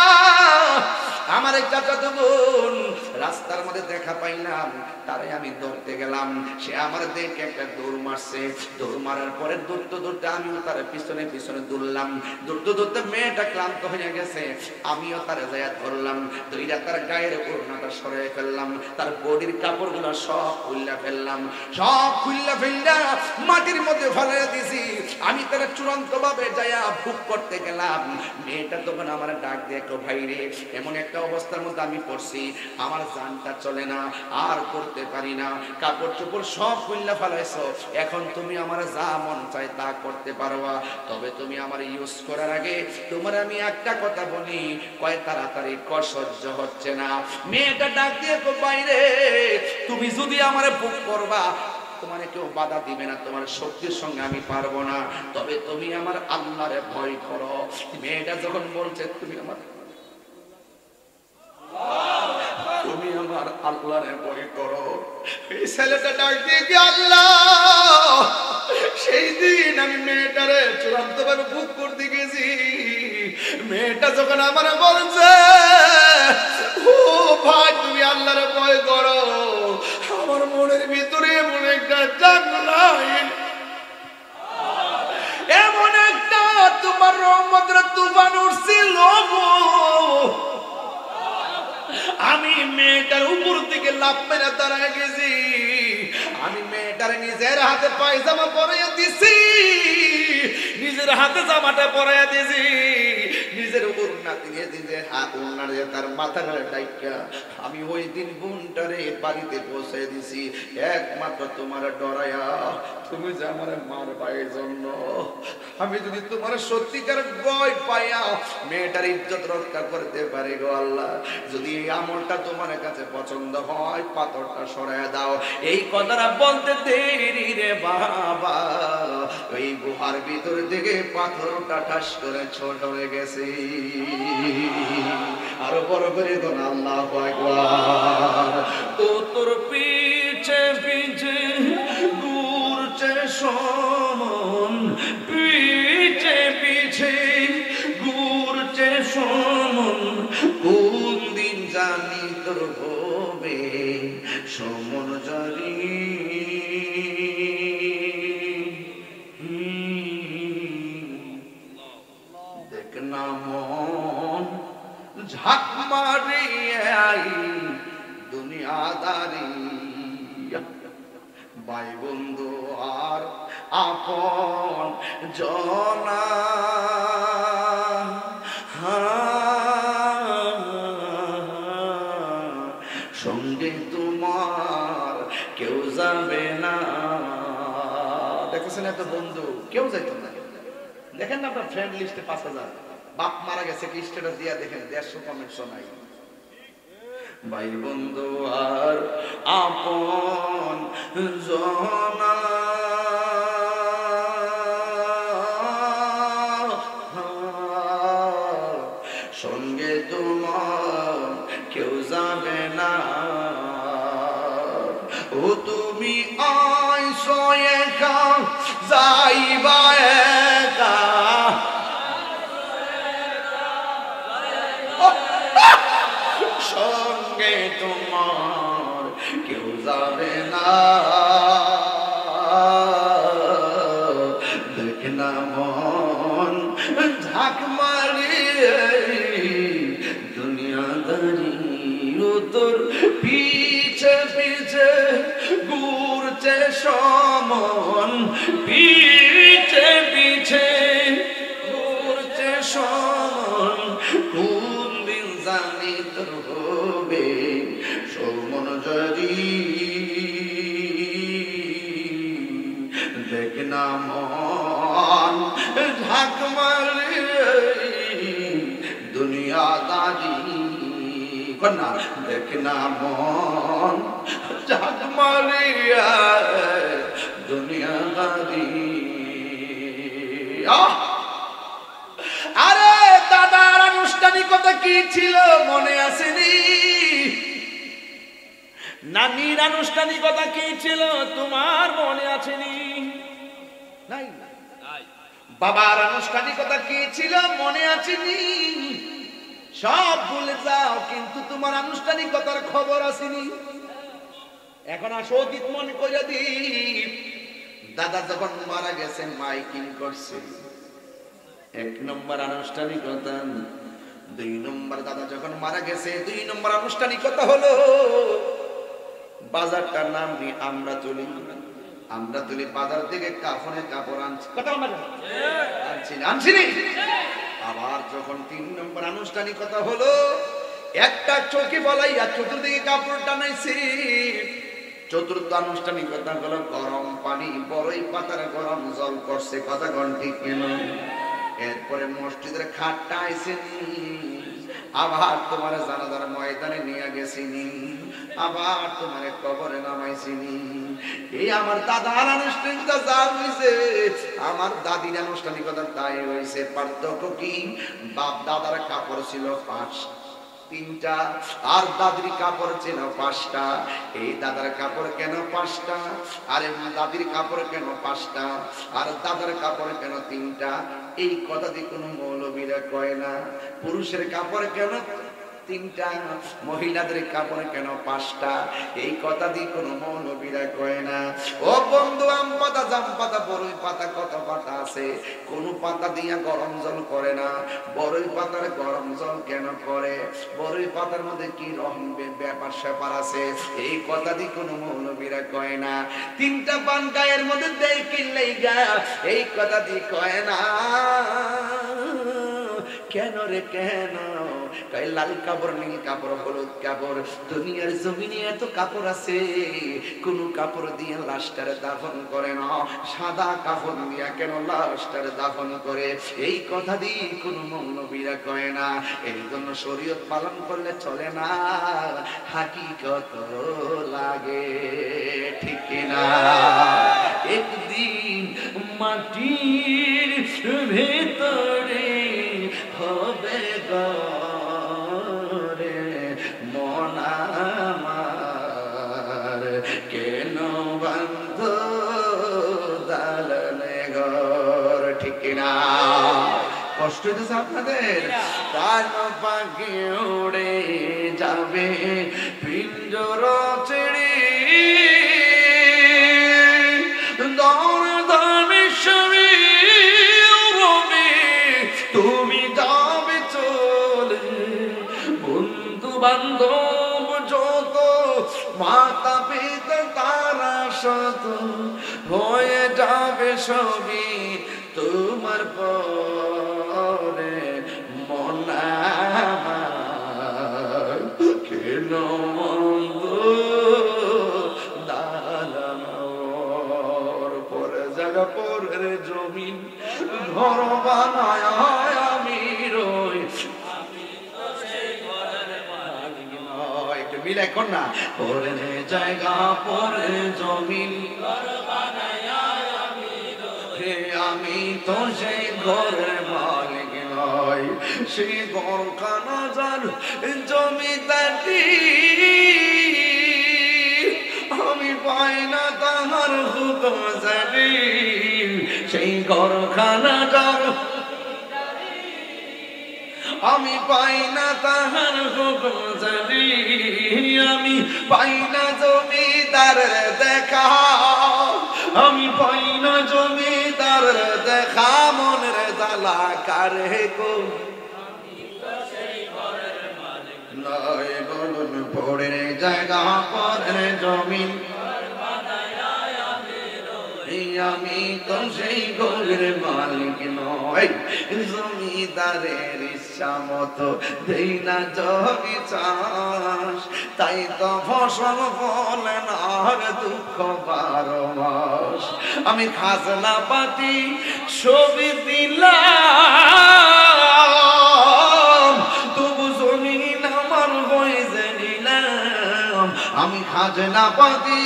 Speaker 1: আমার এক চাচাতো বোন রাস্তার মধ্যে দেখা পাইলাম, তারে আমি ধরতে গেলাম, সে আমার দেখে একটা দৌড় মারছে, দৌড় মারার পরে দৌড়তে দৌড়তে আমিও তার পিছনে পিছনে দৌড়লাম, দৌড়তে দৌড়তে মেয়েটা ক্লান্ত হয়ে গেছে, আমিও তারে যাইয়া ধরলাম, ধইরা তার গায়ের ওড়নাটা সরাই ফেললাম, তার বডির কাপড়গুলো সব খুললা ফেললাম, সব খুললা ফেললা মাটির মধ্যে ফেলে দিছি। আমি তার চূড়ান্ত ভাবে যাইয়া ভুক করতে গেলাম। মেয়েটা তখন আমার ডাক দিয়ে, ভাই রে, এমন একটা অবস্থার মধ্যে আমি পড়ছি, আমার জানটা চলে না, আর করতে পারি না, কাপড় চোপড় সব খুললা ফেলাইছো, এখন তুমি আমার যা মন চাই তা করতে পারবা, তবে তুমি আমার ইউজ করার আগে তোমার আমি একটা কথা বলি, কয় তাড়াতাড়ি কর সহ্য হচ্ছে না। মেয়েটা ডাক দিয়ে, বাইরে, তুমি যদি আমার বুক করবা, তোমার কেউ বাধা দিবে না, তোমার শক্তির সঙ্গে আমি পারবো না, তবে তুমি আমার আল্লাহরে ভয় করো। মেয়েটা যখন বলছে, তুমি আমার আল্লাহরে ভয় করো, এই ছেলেটা ডাক দিয়ে কি, আল্লাহ, সেই দিন আমি মেয়েটারে চূড়ান্ত ভাবে বুক করতে গেছি, মেয়েটা যখন আমার বলছে, ও ভাই তুমি আল্লাহরে ভয় করো, আমার মনের ভিতরে এমন একটা জাগলা, এমন একটা তোমার রহমতের তুফান উঠছিল, আমি মেয়েটার উপর থেকে লাফ মেরে দাঁড়ায় গেছি, আমি মেয়েটার নিজের হাতে পায়জামা পরাইয়া দিছি, নিজের হাতে জামাটা পরাইয়া দিছি, নিজের ওড়না দিয়ে নিজের হাত ওড়না দিয়ে তার মাথা ধরে ডাইকা আমি ওই দিন বোনটারে বাড়িতে পৌঁছে দিছি, একমাত্র তোমার ডরায়া, তুমি যে আমার মারবা এই জন্য। আমি যদি তোমার সত্যিকার ভয় পাইয়া মেয়েটার ইজ্জত রক্ষা করতে পারি গো আল্লাহ, যদি এই আমলটা তোমার কাছে পছন্দ হয়, পাথরটা সরাইয়া দাও। এই কথাটা বলতে দেরি রে বাবা, ওই গুহার ভিতর থেকে পাথরটা ঠাস করে ছোট হয়ে গেছে। আরো বড় করে দোন আল্লাহু আকবার। তো তোর পিছে পিছে সমন পিছে পিছে ঘুরছে সমন কোন দিন জানি তোর হবে সমন জানি দেখ না মন ঝাঁক মারিয়ে আই দুনিয়াদারি ভাই বন্ধু আর আপন জনা সঙ্গে তোমার কেউ যাবে না দেখেছেন এত বন্ধু কেউ যাইতো না দেখেন না আপনার ফ্রেন্ড লিস্টে 5000 বাপ মারা গেছে কি স্ট্যাটাস দিয়া দেখেন 150 কমেন্ট শোনাই ভাই বন্ধু আর আপন জনা সঙ্গে তোমার কেউ যাবে না ও তুমি আইসো একা যাইবা একা সঙ্গে তোমার কেউ যাবে না দেখ না মন ঝাঁক মারিয়ে দুনিয়াদারি ও তোর পিছে পিছে ঘুরছে সমন পিছে পিছে ঘুরছে সমন কোন দিন জানি তোর হবে সমন জারি দেখ না মন ঝাঁক মারিয়ে দুনিয়াদারি কন্যা দেখ না মন ঝাঁক মারিয়া দুনিয়াদারি আরে দাদার আনুষ্ঠানিকতা কি ছিল মনে আসেনি নানির আনুষ্ঠানিকতা কি ছিল তোমার মনে আসেনি নাই বাবার আনুষ্ঠানিকতা কি ছিল মনে আসেনি সব ভুলে যাও কিন্তু তোমার আনুষ্ঠানিকতার খবর আসেনি এখন আসো অতীত মনে করে দি দাদা যখন মারা গেছেন মাইকিং করছে 1 নম্বর আনুষ্ঠানিকতা 2 নম্বর দাদা যখন মারা গেছে 2 নম্বর আনুষ্ঠানিকতা হলো বাজারটার নাম নি আমরা তুলি বাজার থেকে কাফনের কাপড় আনছি কথা আনছিনি আবার যখন 3 নম্বর আনুষ্ঠানিকতা হলো একটা চৌকি বলাইয়া চতুর্দিকে কাপড় টানাইছি চতুর্থ আনুষ্ঠানিকতা হলো গরম পানি বড়ই পাতার গরম জল করছে কথা কোন ঠিক কেন এরপরে মসজিদের খাটটা আইছেন আবার তোমার জানাজার ময়দানে নিয়ে গেছিনি আবার তোমার কবরে নামাইছিনি এই আমার দাদার আনুষ্ঠানিকতা যা হইছে আমার দাদির আনুষ্ঠানিকতা তাই হইছে পার্থক্য কি বাপ দাদার কাপড় ছিল 3টা আর দাদির কাপড় ছিল 5টা এই দাদার কাপড় কেন 5টা আর দাদির কাপড় কেন 5টা আর দাদার কাপড় কেন 3টা এই কথা দিয়ে কোনো মৌলবীরা কয় না পুরুষের কাপড় কেন 3টা মহিলাদের কাপড় কেন 5টা এই কথা দিয়ে কোনো মৌলবীরা কয় না ও বন্ধু আম পাতা জাম পাতা বড়ই পাতা কত পাতা আছে কোন পাতা দিয়া গরম জল করে না বড়ই পাতার গরম জল কেন করে বড়ই পাতার মধ্যে কি রহম ব্যাপার স্যাপার আছে এই কথা দিয়ে কোনো মৌলবীরা কয় না 3টা পান গায়ের মধ্যে দেয় কিনলেই গা এই কথা দিয়ে কয় না কেন রে কেন কয় লাল কাপড় নীল কাপড় হলুদ কাপড় দুনিয়ার জমিনে এত কাপড় আছে কোন কাপড় দিয়ে লাশটারে দাফন করে না সাদা কাপড় দিয়া কেন লাশটারে দাফন করে এই কথা দিয়ে কোন মৌলবীরা কয় না এই জন্য শরীয়ত পালন করলে চলে না হাকিকত লাগে ঠিক না একদিন মাটির ভেতরে হবে গরে মন আমার কেন বন্ধ কষ্ট হইতেছে আপনাদের? প্রাণ পাখি উড়ে যাবে পিঞ্জর ছেড়ে, তুমি যাবে চলে, বন্ধু বান্ধব যত, মাতা পিতা তারা শত, হয়ে যাবে সবই তোমার পরে। মন আমার কেন মন্দ দালানোর পরে জায়গা পরের জমিন ঘর বানায় আমি রই। একটু মিলে কর না, পরে জায়গা পরে জমিন আমি তো সেই ঘরের মালিক নয়, সেই ঘরখানা যার জমিদারি, আমি পাই না তাহার হুকুম জারি, সেই ঘরখানা যার আমি পাই না তাহার হুকুম জারি, আমি পাই না জমিদার দেখা, আমি পাই না জমিদার দেখা, মনের জ্বালা কারে গো নয় বলুন, পড়ে জায়গা পরে জমিন আমি তো সেই ঘরের মালিক নয়, জমিদারের ইচ্ছা মতো দেই না জমি চাষ, তাই তো ফসল ফলে না দুঃখ 12 মাস। আমি খাজনা পাতি ছবি দিলাম, তবু জমিন আমার হয়ে নিলাম, আমি খাজনা পাতি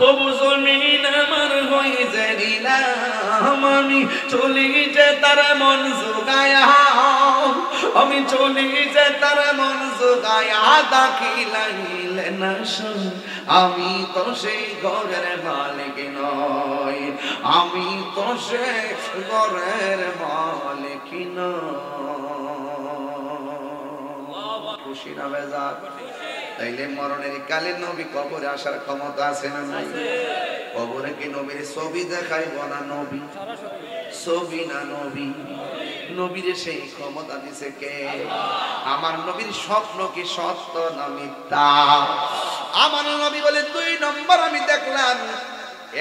Speaker 1: তবু জমিন আমার হয়ে নিলাম, আমি চলি যে তার মন জোগায়া, আমি চলি যে তার মন জোগায়া, দাখিলাইলে না শুন, আমি তো সেই ঘরের মালিক নয়, আমি তো সেই ঘরের মালিক নয়। খুশি না বেজার? তাইলে মরণের কালে নবী কবরে আসার ক্ষমতা আছে না নাই? কবরে কি নবীর ছবি দেখাইব না নবী? ছবি না নবী? নবীর সেই ক্ষমতা দিছে কে? আমার নবীর স্বপ্ন কি সত্য না মিথ্যা? আমার নবী বলে 2 নম্বর আমি দেখলাম,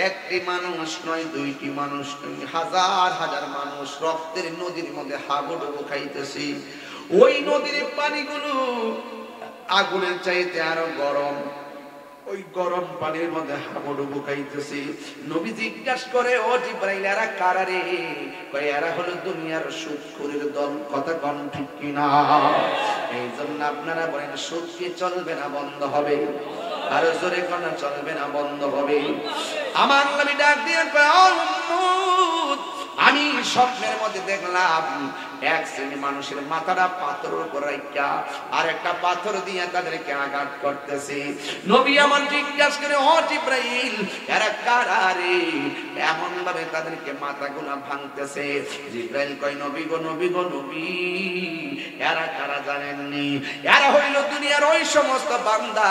Speaker 1: একটি মানুষ নয়, 2টি মানুষ নয়, হাজার হাজার মানুষ রক্তের নদীর মধ্যে হাবুডুবু খাইতেছি। ওই নদীর পানিগুলো আগুনের চাইতে আরো গরম, ওই গরম পানির মধ্যে হাবুডুবু খাইতেছি। নবী জিজ্ঞাসা করে, ও জিবরাইল এরা কারা রে? কয় এরা হলো দুনিয়ার সুদখোরের দল। কথা কোন ঠিক কিনা? এই জন্য আপনারা বলেন সুদ কি চলবে না বন্ধ হবে? আর জোরে কোন চলবে না বন্ধ হবে? আমার নবী ডাক দিয়ে কয়, ও উম্মত, আমি স্বপ্নের মধ্যে দেখলাম এক শ্রেণী মানুষের মাথাটা পাথরের উপর রাখা আর একটা পাথর দিয়ে তাদেরকে আঘাত করতেছে। নবী আমার জিজ্ঞাসা করে, ও জিবরাইল এরা কারা রে? এমন ভাবে তাদেরকে মাথাগুলো ভাঙতেছে। জিবরাইল কয়, নবী গো নবী গো নবী, এরা কারা জানেননি? এরা হইল দুনিয়ার ওই সমস্ত বান্দা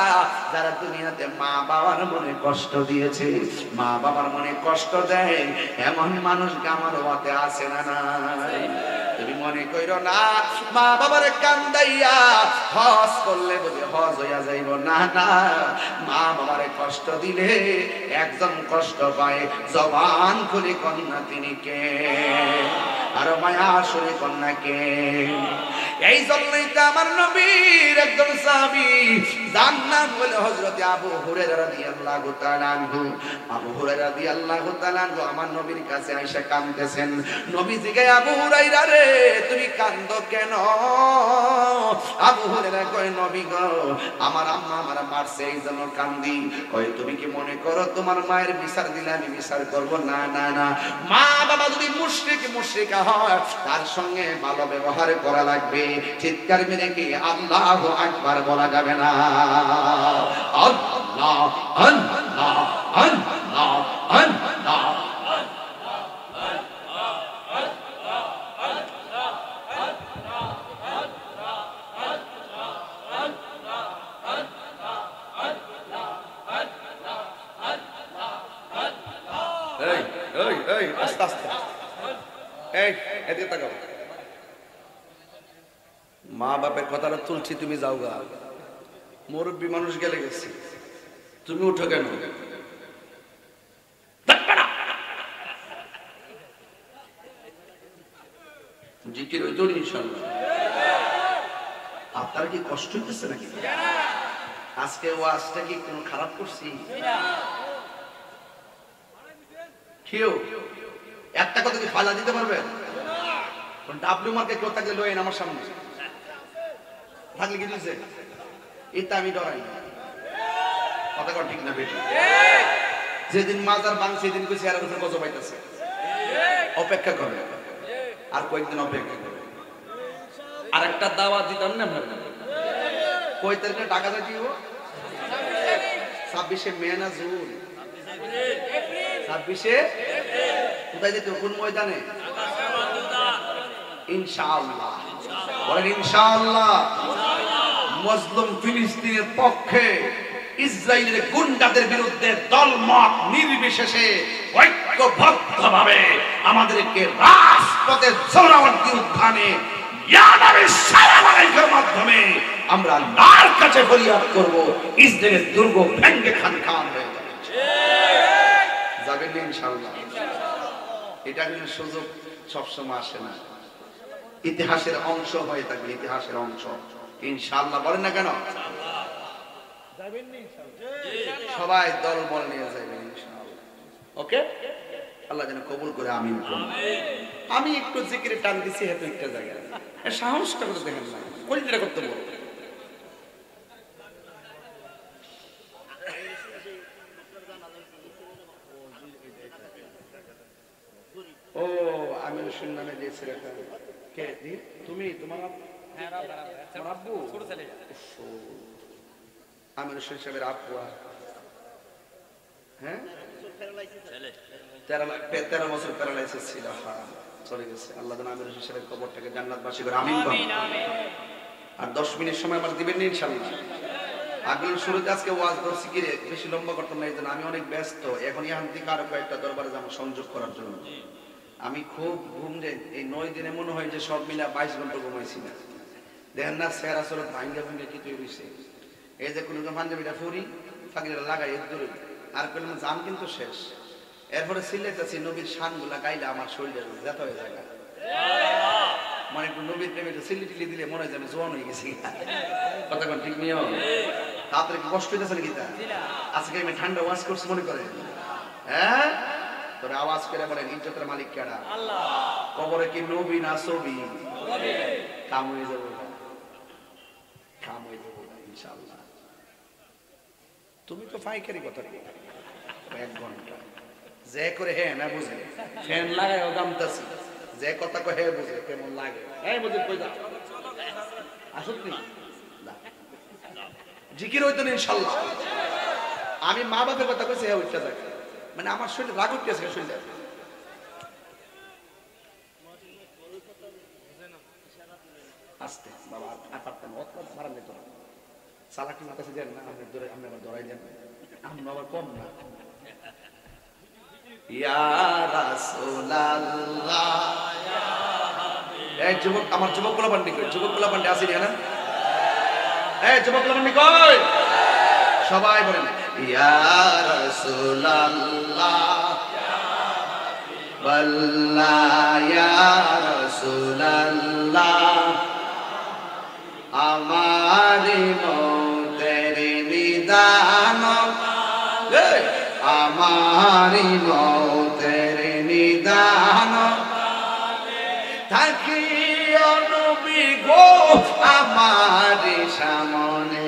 Speaker 1: যারা দুনিয়াতে মা বাবার মনে কষ্ট দিয়েছে। মা বাবার মনে কষ্ট দেয় এমন মানুষ আমার ওয়াতে আছে না নাই? তুমি মনে কইরো না মা বাবার কান্দাইয়া হজ করলে বুঝি হজ হইয়া যাইব, না না। মা বাবারে কষ্ট দিলে একজন কষ্ট পায়, জবান খুলে কন্যা তিনি কে? আর মায়া শুনে কন্যা কে? এই জন্যই তো আমার নবীর একজন সাহাবী, যার নাম হলো হযরত আবু হুরায়রা রাদিয়াল্লাহু তাআলা আনহু। আবু হুরায়রা রাদিয়াল্লাহু তাআলা আনহু আমার নবীর কাছে আইসা কাঁদতেছেন। নবী জিজ্ঞাসা, আবু হুরায়রা রে তুমি কাঁদো কেন? আবু হুরায়রা কয়, নবী গো আমার আম্মা আমার মারছে এই জন্য কান্দি। কয়, তুমি কি মনে করো তোমার মায়ের বিচার দিলে আমি বিচার করব? না না না, মা বাবা যদি মুশরিকা হয় তার সঙ্গে ভালো ব্যবহার করা লাগবে। চিৎকার মেরে কি আল্লাহু আকবার বলা যাবে না? আল্লাহ আল্লাহ আল্লাহ আল্লাহ। এই এই এই আস্তে আস্তে এই এদিকে তাকাও মা বাপের কথাটা তুলছি তুমি যাও গা মুরব্বী মানুষ গেলে গেছে তুমি উঠো কেন জিকির হইতো ইনশাআল্লাহ আপনার কি কষ্ট হইতেছে নাকি আজকে ওয়াজটা কি কোনো খারাপ করছি কেউ একটা কথা কি ফালা দিতে পারবেন ডাব্লিউ মার্কে কেউ থাকলে লয়েন আমার সামনে থাকলে কি দিয়েছে এটা আমি ডরাই না কথা কর ঠিক না বেটি যেদিন মাজার ভাঙছে সেদিন কই চেহারা উপরে গজব পাইতেছে অপেক্ষা করে আর কয়েকদিন অপেক্ষা করে আর একটা দাওয়াত দিতাম না আমরা কয় তারিখে টাকা দিব 26শে মে না জুন 26শে কোথায় যেতে কোন ময়দানে ইনশাআল্লাহ বলেন ইনশাআল্লাহ মুসলিম ফিলিস্তিনের পক্ষে ইসরায়েলের গুন্ডাদের বিরুদ্ধে দলমত নির্বিশেষে ঐক্যবদ্ধভাবে আমাদেরকে রাজপথে চৌরাবর্তী উত্থানে মাধ্যমে আমরা আল্লাহর কাছে ফরিয়াদ করব ইসরায়েলের দুর্গ ভেঙে খান খান হয়ে যাবে ইনশাআল্লাহ এটা কিন্তু সুযোগ সবসময় আসে না ইতিহাসের অংশ হয়ে থাকবে ইতিহাসের অংশ ইনশাআল্লাহ বলেন না কেন সবাই দল বল নিয়ে যাবেন ইনশাআল্লাহ ওকে আল্লাহ যেন কবুল করে আমিন আমি একটু জিকিরে টান দিছি হেতু একটা জায়গায় সাহসটা করতে দেখেন না কলিটা করতে বল ও আমি শুনলামে দিয়েছি কে তুমি তোমার আব্বু ছোট ছেলে আমির হোসেন সাহেবের আব্বু হ্যাঁ 13 বছর প্যারালাইসিস ছিল চলে গেছে আল্লাহ যেন আমির হোসেন সাহেবের কবরটাকে জান্নাতবাসী করে আমিন আর 10 মিনিট সময় আমার দিবেন না ইনশাআল্লাহ আগের শুরুতে আজকে ওয়াজ ধরছি কি বেশি লম্বা করতাম না এইজন্য আমি অনেক ব্যস্ত এখন এখান থেকে আরো কয়েকটা দরবারে যাব সংযোগ করার জন্য আমি খুব ঘুম যে এই 9 দিনে মনে হয় যে সব মিলা 22 ঘন্টা ঘুমাইছি না দেখেন না স্যার আসলে ভাঙ্গা ভাঙ্গা কি তৈরি হইছে এই যে কোন পাঞ্জাবিটা ফুরি ফাঁকিটা লাগাই এর দূরে আর বললাম জান কিন্তু শেষ এরপরে সিলেটাছি নবীর শানগুলা গাইলে আমার শরীরের যেতে হয়ে যায় মানে একটু নবীর প্রেমে সিলি টিলি দিলে মনে হয় যে আমি জোয়ান হয়ে গেছি কথা কোন ঠিক নিয়ম তাড়াতাড়ি কষ্ট হইতেছে নাকি তা আজকে আমি ঠান্ডা ওয়াশ করছি মনে করে হ্যাঁ তোরে আওয়াজ করে বলেন ইজ্জতের মালিক কেডা আল্লাহ কবরে কি নবী না ছবি কাম হয়ে যাবে কাম হয়ে যাবে ইনশাআল্লাহ তুমি তো ফাইকারি কথা বলো 1 ঘন্টা যে করে হ্যাঁ না বুঝে ফ্যান লাগায়ও দামতাছি যে কথা কয় হ্যাঁ বুঝে কেমন লাগে এই বুঝে কই দাও আসুক না জিকির হইতো না ইনশাআল্লাহ আমি মা বাপের কথা কইছি হ্যাঁ উঠতে যায় মানে আমার শরীর রাগ উঠতেছে শরীরে আস্তে বাবা আর পারতাম না অত মারা যেত না সালাকি মাথা দেন না আপনি ধরে আপনি আবার ধরাই দেন আমি আবার কম না ইয়া রাসূলুল্লাহ এই যুবক আমার যুবকগুলো বান্ডি কই যুবকগুলো বান্ডি আসি না এই যুবকগুলো বান্ডি কই সবাই বলেন ইয়া রাসূলুল্লাহ ওয়াল্লাহ ইয়া রাসূলুল্লাহ আমারি মতের নিদান আমারি মতের নিদান থাকি নবী গো আমারি সামনে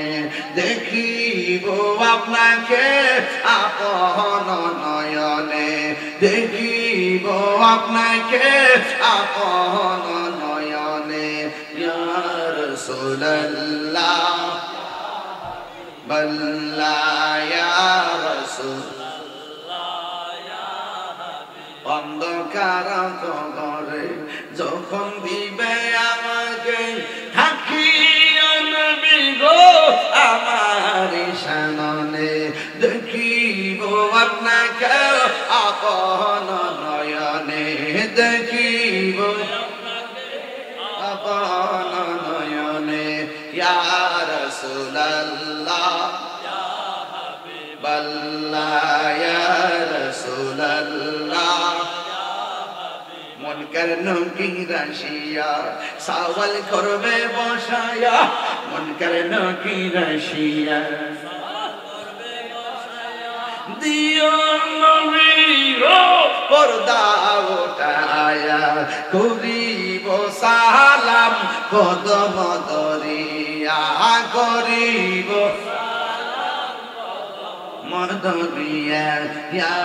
Speaker 1: দেখিব আপনাকে আপন নয়নে দেখিব আপনাকে আপন নয়নে ইয়া রাসূলুল্লাহ বল্লাহ ইয়া রাসূলুল্লাহ ইয়া হাবিব অন্ধকার কবরে যখন দিবে আমাকে থাকিও নবী গো আমার সামনে দেখিব আপনাকে আপন নয়নে দেখিব আপন নয়নে ইয়া রাসূলুল্লাহ ইয়া হাবিবাল্লাহ ইয়া রাসূলুল্লাহ মন করন কি রাশিয়া সওয়াল করবে বসায়া মন করন কি রাশিয়া দিও নবীর পর্দা উঠায়া করিব সালাম কদম দরিয়া করিব মদরিয়া ইয়া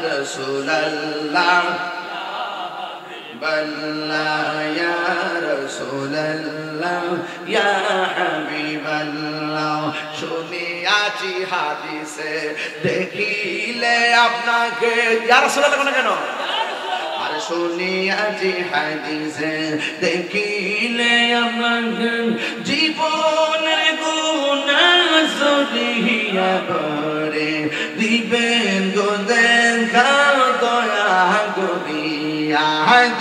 Speaker 1: রাসূলুল্লাহ بلّا يا رسول الله يا حبيب الله শুনিয়াছি হাদিসে দেখিলে আপনাকে ইয়া রাসূলুল্লাহ কেন আরে শুনিয়াছি হাদিসে দেখিলে আপনাকে জীবনের গুনাহ সরিয়া করে দিবেন গো দেখা দয়া করিয়া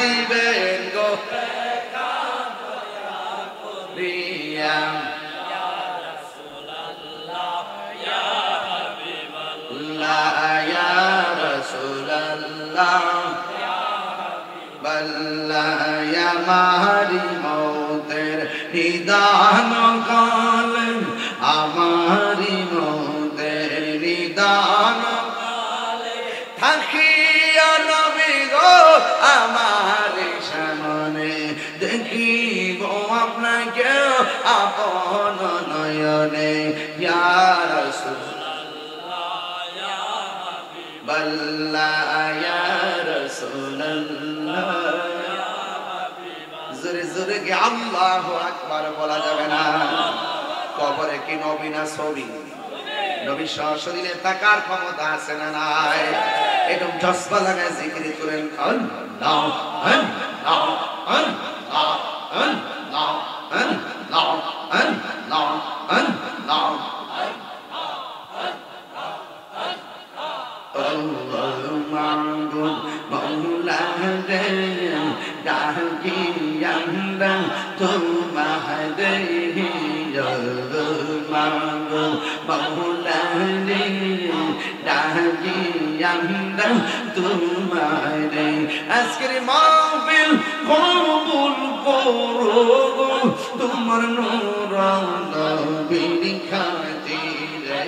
Speaker 1: দিবেন গো দেখা দয়া করিয়া ইয়া রাসূলুল্লাহ ইয়া হাবিবাল্লাহ ইয়া রাসূলুল্লাহ ইয়া হাবিবাল্লাহ ইয়া মারি মওতের নিদান কালে আমারি মওতের নিদান কালে থাকিয়া নবী গো আমার সামনে দেখিব আপনাকে আপন নয়নে ইয়া রাসূলুল্লাহ ইয়া হাবিবাল্লাহ ইয়া রাসূলুল্লাহ ইয়া হাবিবাল্লাহ জোরে জোরে কি আল্লাহু আকবার বলা যাবে না কবরে কি নবী না ছবি নবী শরীরে তাকার ক্ষমতা আছে না নাই একদম জজবা লাগায় জিকির করেন আল্লাহ আল্লাহ আল্লাহ আল্লাহ আল্লাহ আল্লাহ আল্লাহ আল্লাহ মাবুদ মাওলা রে ডাকি আমরা তোমারে মাবুদ মাওলা রে ডাকি আমরা তোমারে আজকের মাহফিল কবুল করো তোমার নূর নবীর খাতিরে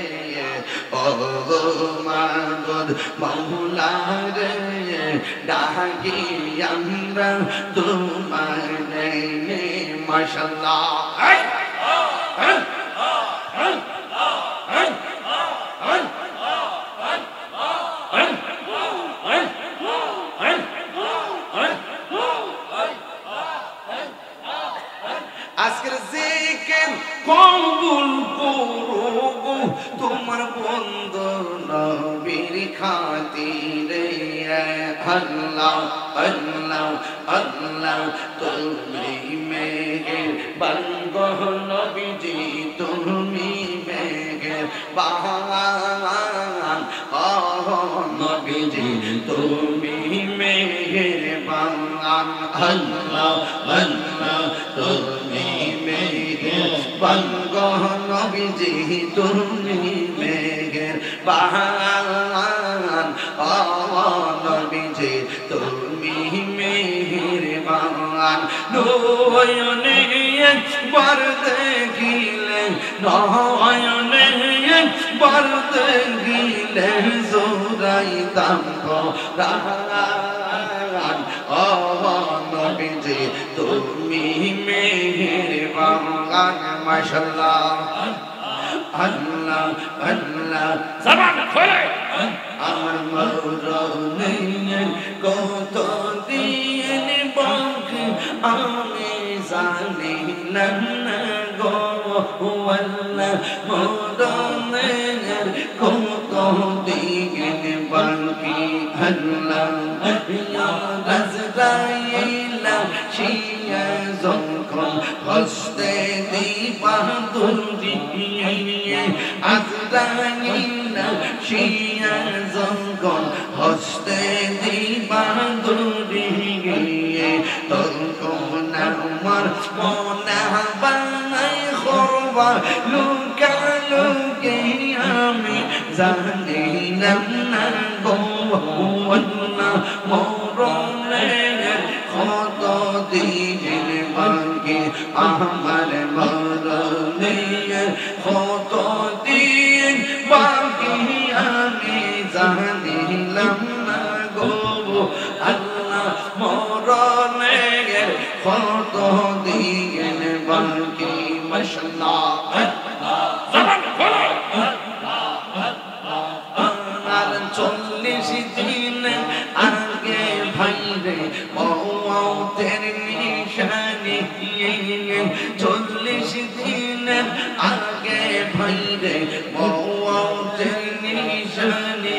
Speaker 1: ও মাবুদ মাওলা রে ডাকি আমরা তোমারে মাশাআল্লাহ আজকের জিকির কবুল করো তোমার বন্ধু নবীর খাতিরে আল্লাহ আল্লাহ আল্লাহ তুমি মেঘের বাঙ্গো নবীজি তুমি মেঘের বাহান নবীজি তুমি মেঘের বাহান আল্লাহ আল্লাহ তুমি মেঘের বাঙ্গো নবীজি তুমি মেঘের বাহান নবীজি তুমি মেঘের বাহান নয়নে একবার দেখিলে নয়নে একবার দেখিলে জোড়াইতাম পরাণ নবীজি তুমি মেঘের বাহান মাশাআল্লাহ আল্লাহ আল্লাহ জবান খোলে আমার মরণের কত দিন বাকি আমি জানি না গো আল্লাহ মরণের কত দিন বাকি আল্লাহ ইয়া রাজরাইলা শিয়া যখন হস্তে দিবা দুরি আজরাইলা শিয়া যখন হস্তে দিবা দূরে গিয়ে তোর কোন আমার মনে বানাই করবা লুকা লুকে আমি জানিলাম না গো আল্লাহ মরণের কত দিন বাকি আমার মরণের কত দিন বাকি আমি জানিলাম না গো আল্লাহ মরণের কত দিন বাকি মাশাআল্লাহ আর 40 দিন আগে ভাইরে মওতের নিশানি 40 দিন আগে ভাইরে মওতের নিশানি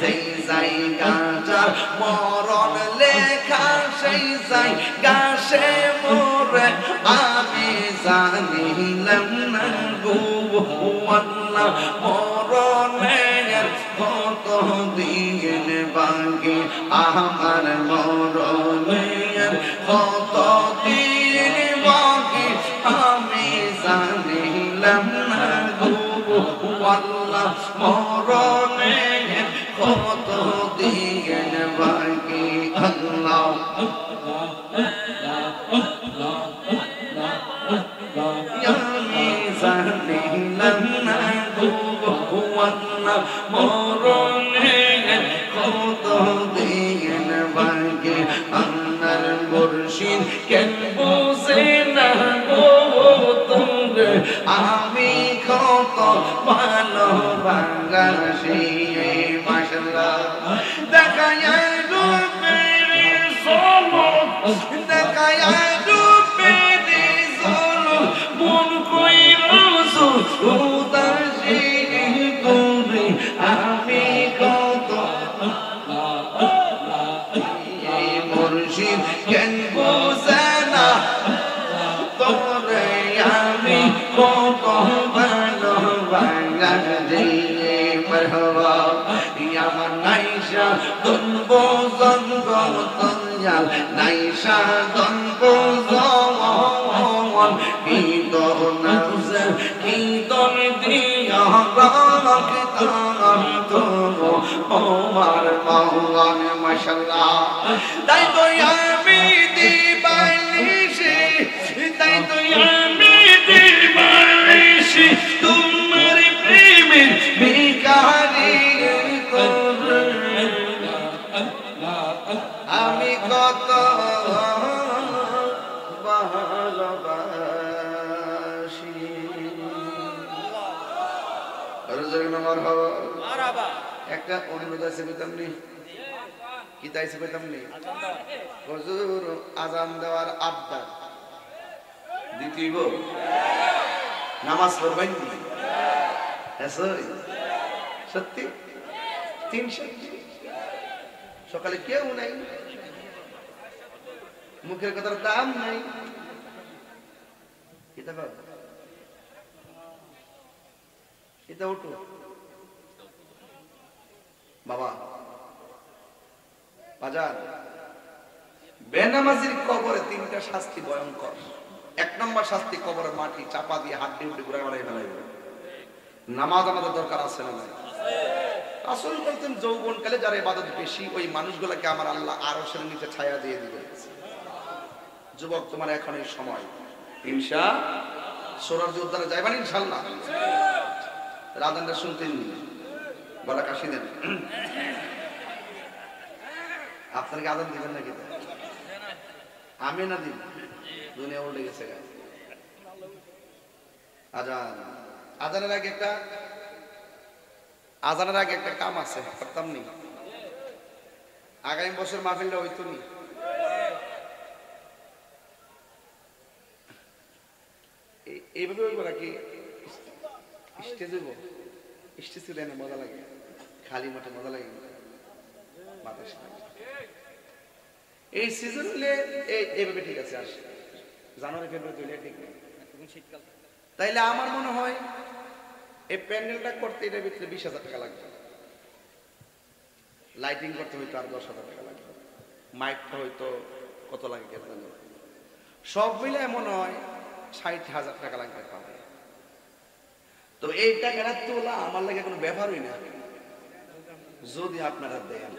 Speaker 1: সেই জায়গাটা মরণ লেখা সেই জায়গা সে মোরে আমি জানিলাম না গো আল্লাহ মরণের কত দিন বাকি আমার মরণের কত দিন বাকি আমি জানিলাম না গো আল্লাহ মরণের কত দিন বাকি আল্লাহ আমি জানিলাম না গো আল্লাহ মরণের কত দিন বাকি আল্লাহর মুর্শিদ কেন বুঝে না গো তোরে আমি কত ভালোবাসি মাশাআল্লাহ দেখায় রূপের ঝলক দেখায় রূপের ঝলক মন কইরছো উদাসী করে আমি কত মুর্শিদ কেন বুঝে না তোরে আমি কত ভালোবাসি মারহাবা আমার নাইশা দনব জঙ্গল নাইশা দনব জঙ্গল কি তোর নাজ কি তোর দিয়া রাখত তো আমার মওলান মাশাআল্লাহ তাই তো আমি দিবানিশি তাই তো আমি দিবানিশি তোমার প্রেমের ভিখারি আমি কত ভালোবাসি একটা অনুরোধ আছে পেতাম নি কি তাইছে পেতাম নি হুজুর আজান দেওয়ার আবদার দিতেইব নামাজ পড়বেন সত্যি 300 সকালে কেউ নাই মুখের কথার দাম নাই এটা উঠো বাবা বাজার বেনামাজির কবরে 3টা শাস্তি ভয়ঙ্কর 1 নম্বর শাস্তি কবরের মাটি চাপা দিয়ে হাড্ডি উঠে ঘুরে বেড়াই ফেলাইবে নামাজ আমাদের দরকার আছে না নাই রাসূল বলতেন যৌবনকালে যারা ইবাদত বেশি ওই মানুষগুলোকে আমার আল্লাহ আরশের নিচে ছায়া দিয়ে দিবে যুবক তোমার এখন এই সময় সূরার উদ্ধারে যাইবেন ইনশাআল্লাহ রাজানরা শুনতেন গলা কাশি দেন আপনার কি আজান দিবেন নাকি আমি না দিব দুনিয়া উল্টে গেছে আজানের আগে একটা কাম আছে করতাম নি আগামী বছর মাহফিলটা হইতো নি এইভাবে হইব নাকি স্টেজ হইব স্টেজ না মজা লাগে খালি মাঠে মজা লাগে বাতাস এই সিজন হলে এইভাবে ঠিক আছে আসে জানুয়ারি ফেব্রুয়ারি হলে ঠিক নেই শীতকাল তাইলে আমার মনে হয় এই প্যান্ডেলটা করতে এটার ভিতরে 20,000 টাকা লাগবে লাইটিং করতে হয়তো আর 10,000 টাকা লাগবে, মাইকটা হয়তো কত লাগে কে জানে, সব মিলে মনে হয় 60,000 টাকা লাগবে পাবে। তো এই টাকাটা তোলা আমার লাগে কোনো ব্যাপারই না যদি আপনারা দেন।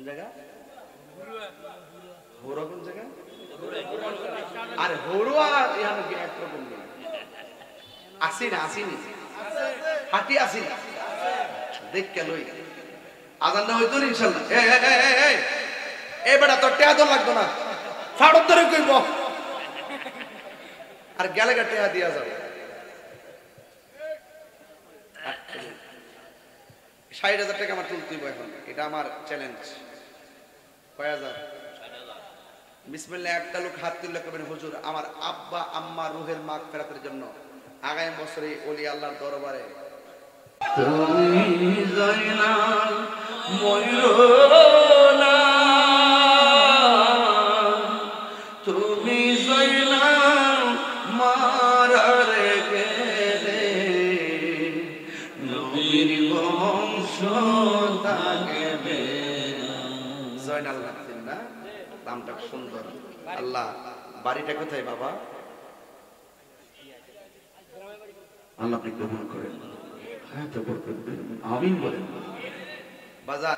Speaker 1: জায়গা হোরা কোন জায়গা? আরে হরুয়া এখানে কি একরকম নেই, আসিনি আসিনি হাঁটি আসিনি দেখ কে লই আজান না হইতো ইনশাআল্লাহ। এই বেটা তোর টেয়া তো লাগতো না, ফাড়ত ধরে কইব আর গেলে গা টেয়া দিয়া যাবে। 60,000 টাকা আমার তুলতে হইব এখন, এটা আমার চ্যালেঞ্জ। কয় হাজার? বিসমিল্লাহ। একটা লোক হাত তুললে কবেন হুজুর আমার আব্বা আম্মা রুহের মাগফিরাতের জন্য আগামী বছরে ওলি আল্লাহর দরবারে
Speaker 2: তুমি জয়নাল ময়ূরনা, তুমি জয়নাল মারারে গেলে নবীর বংশ থাকবে।
Speaker 1: জয়নাল লাগছেন না, নামটা সুন্দর। আল্লাহ বাড়িটা কোথায় বাবা?
Speaker 2: আল্লাহ আপনি গ্রহণ করেন, আমিন বলেন।
Speaker 1: বাজার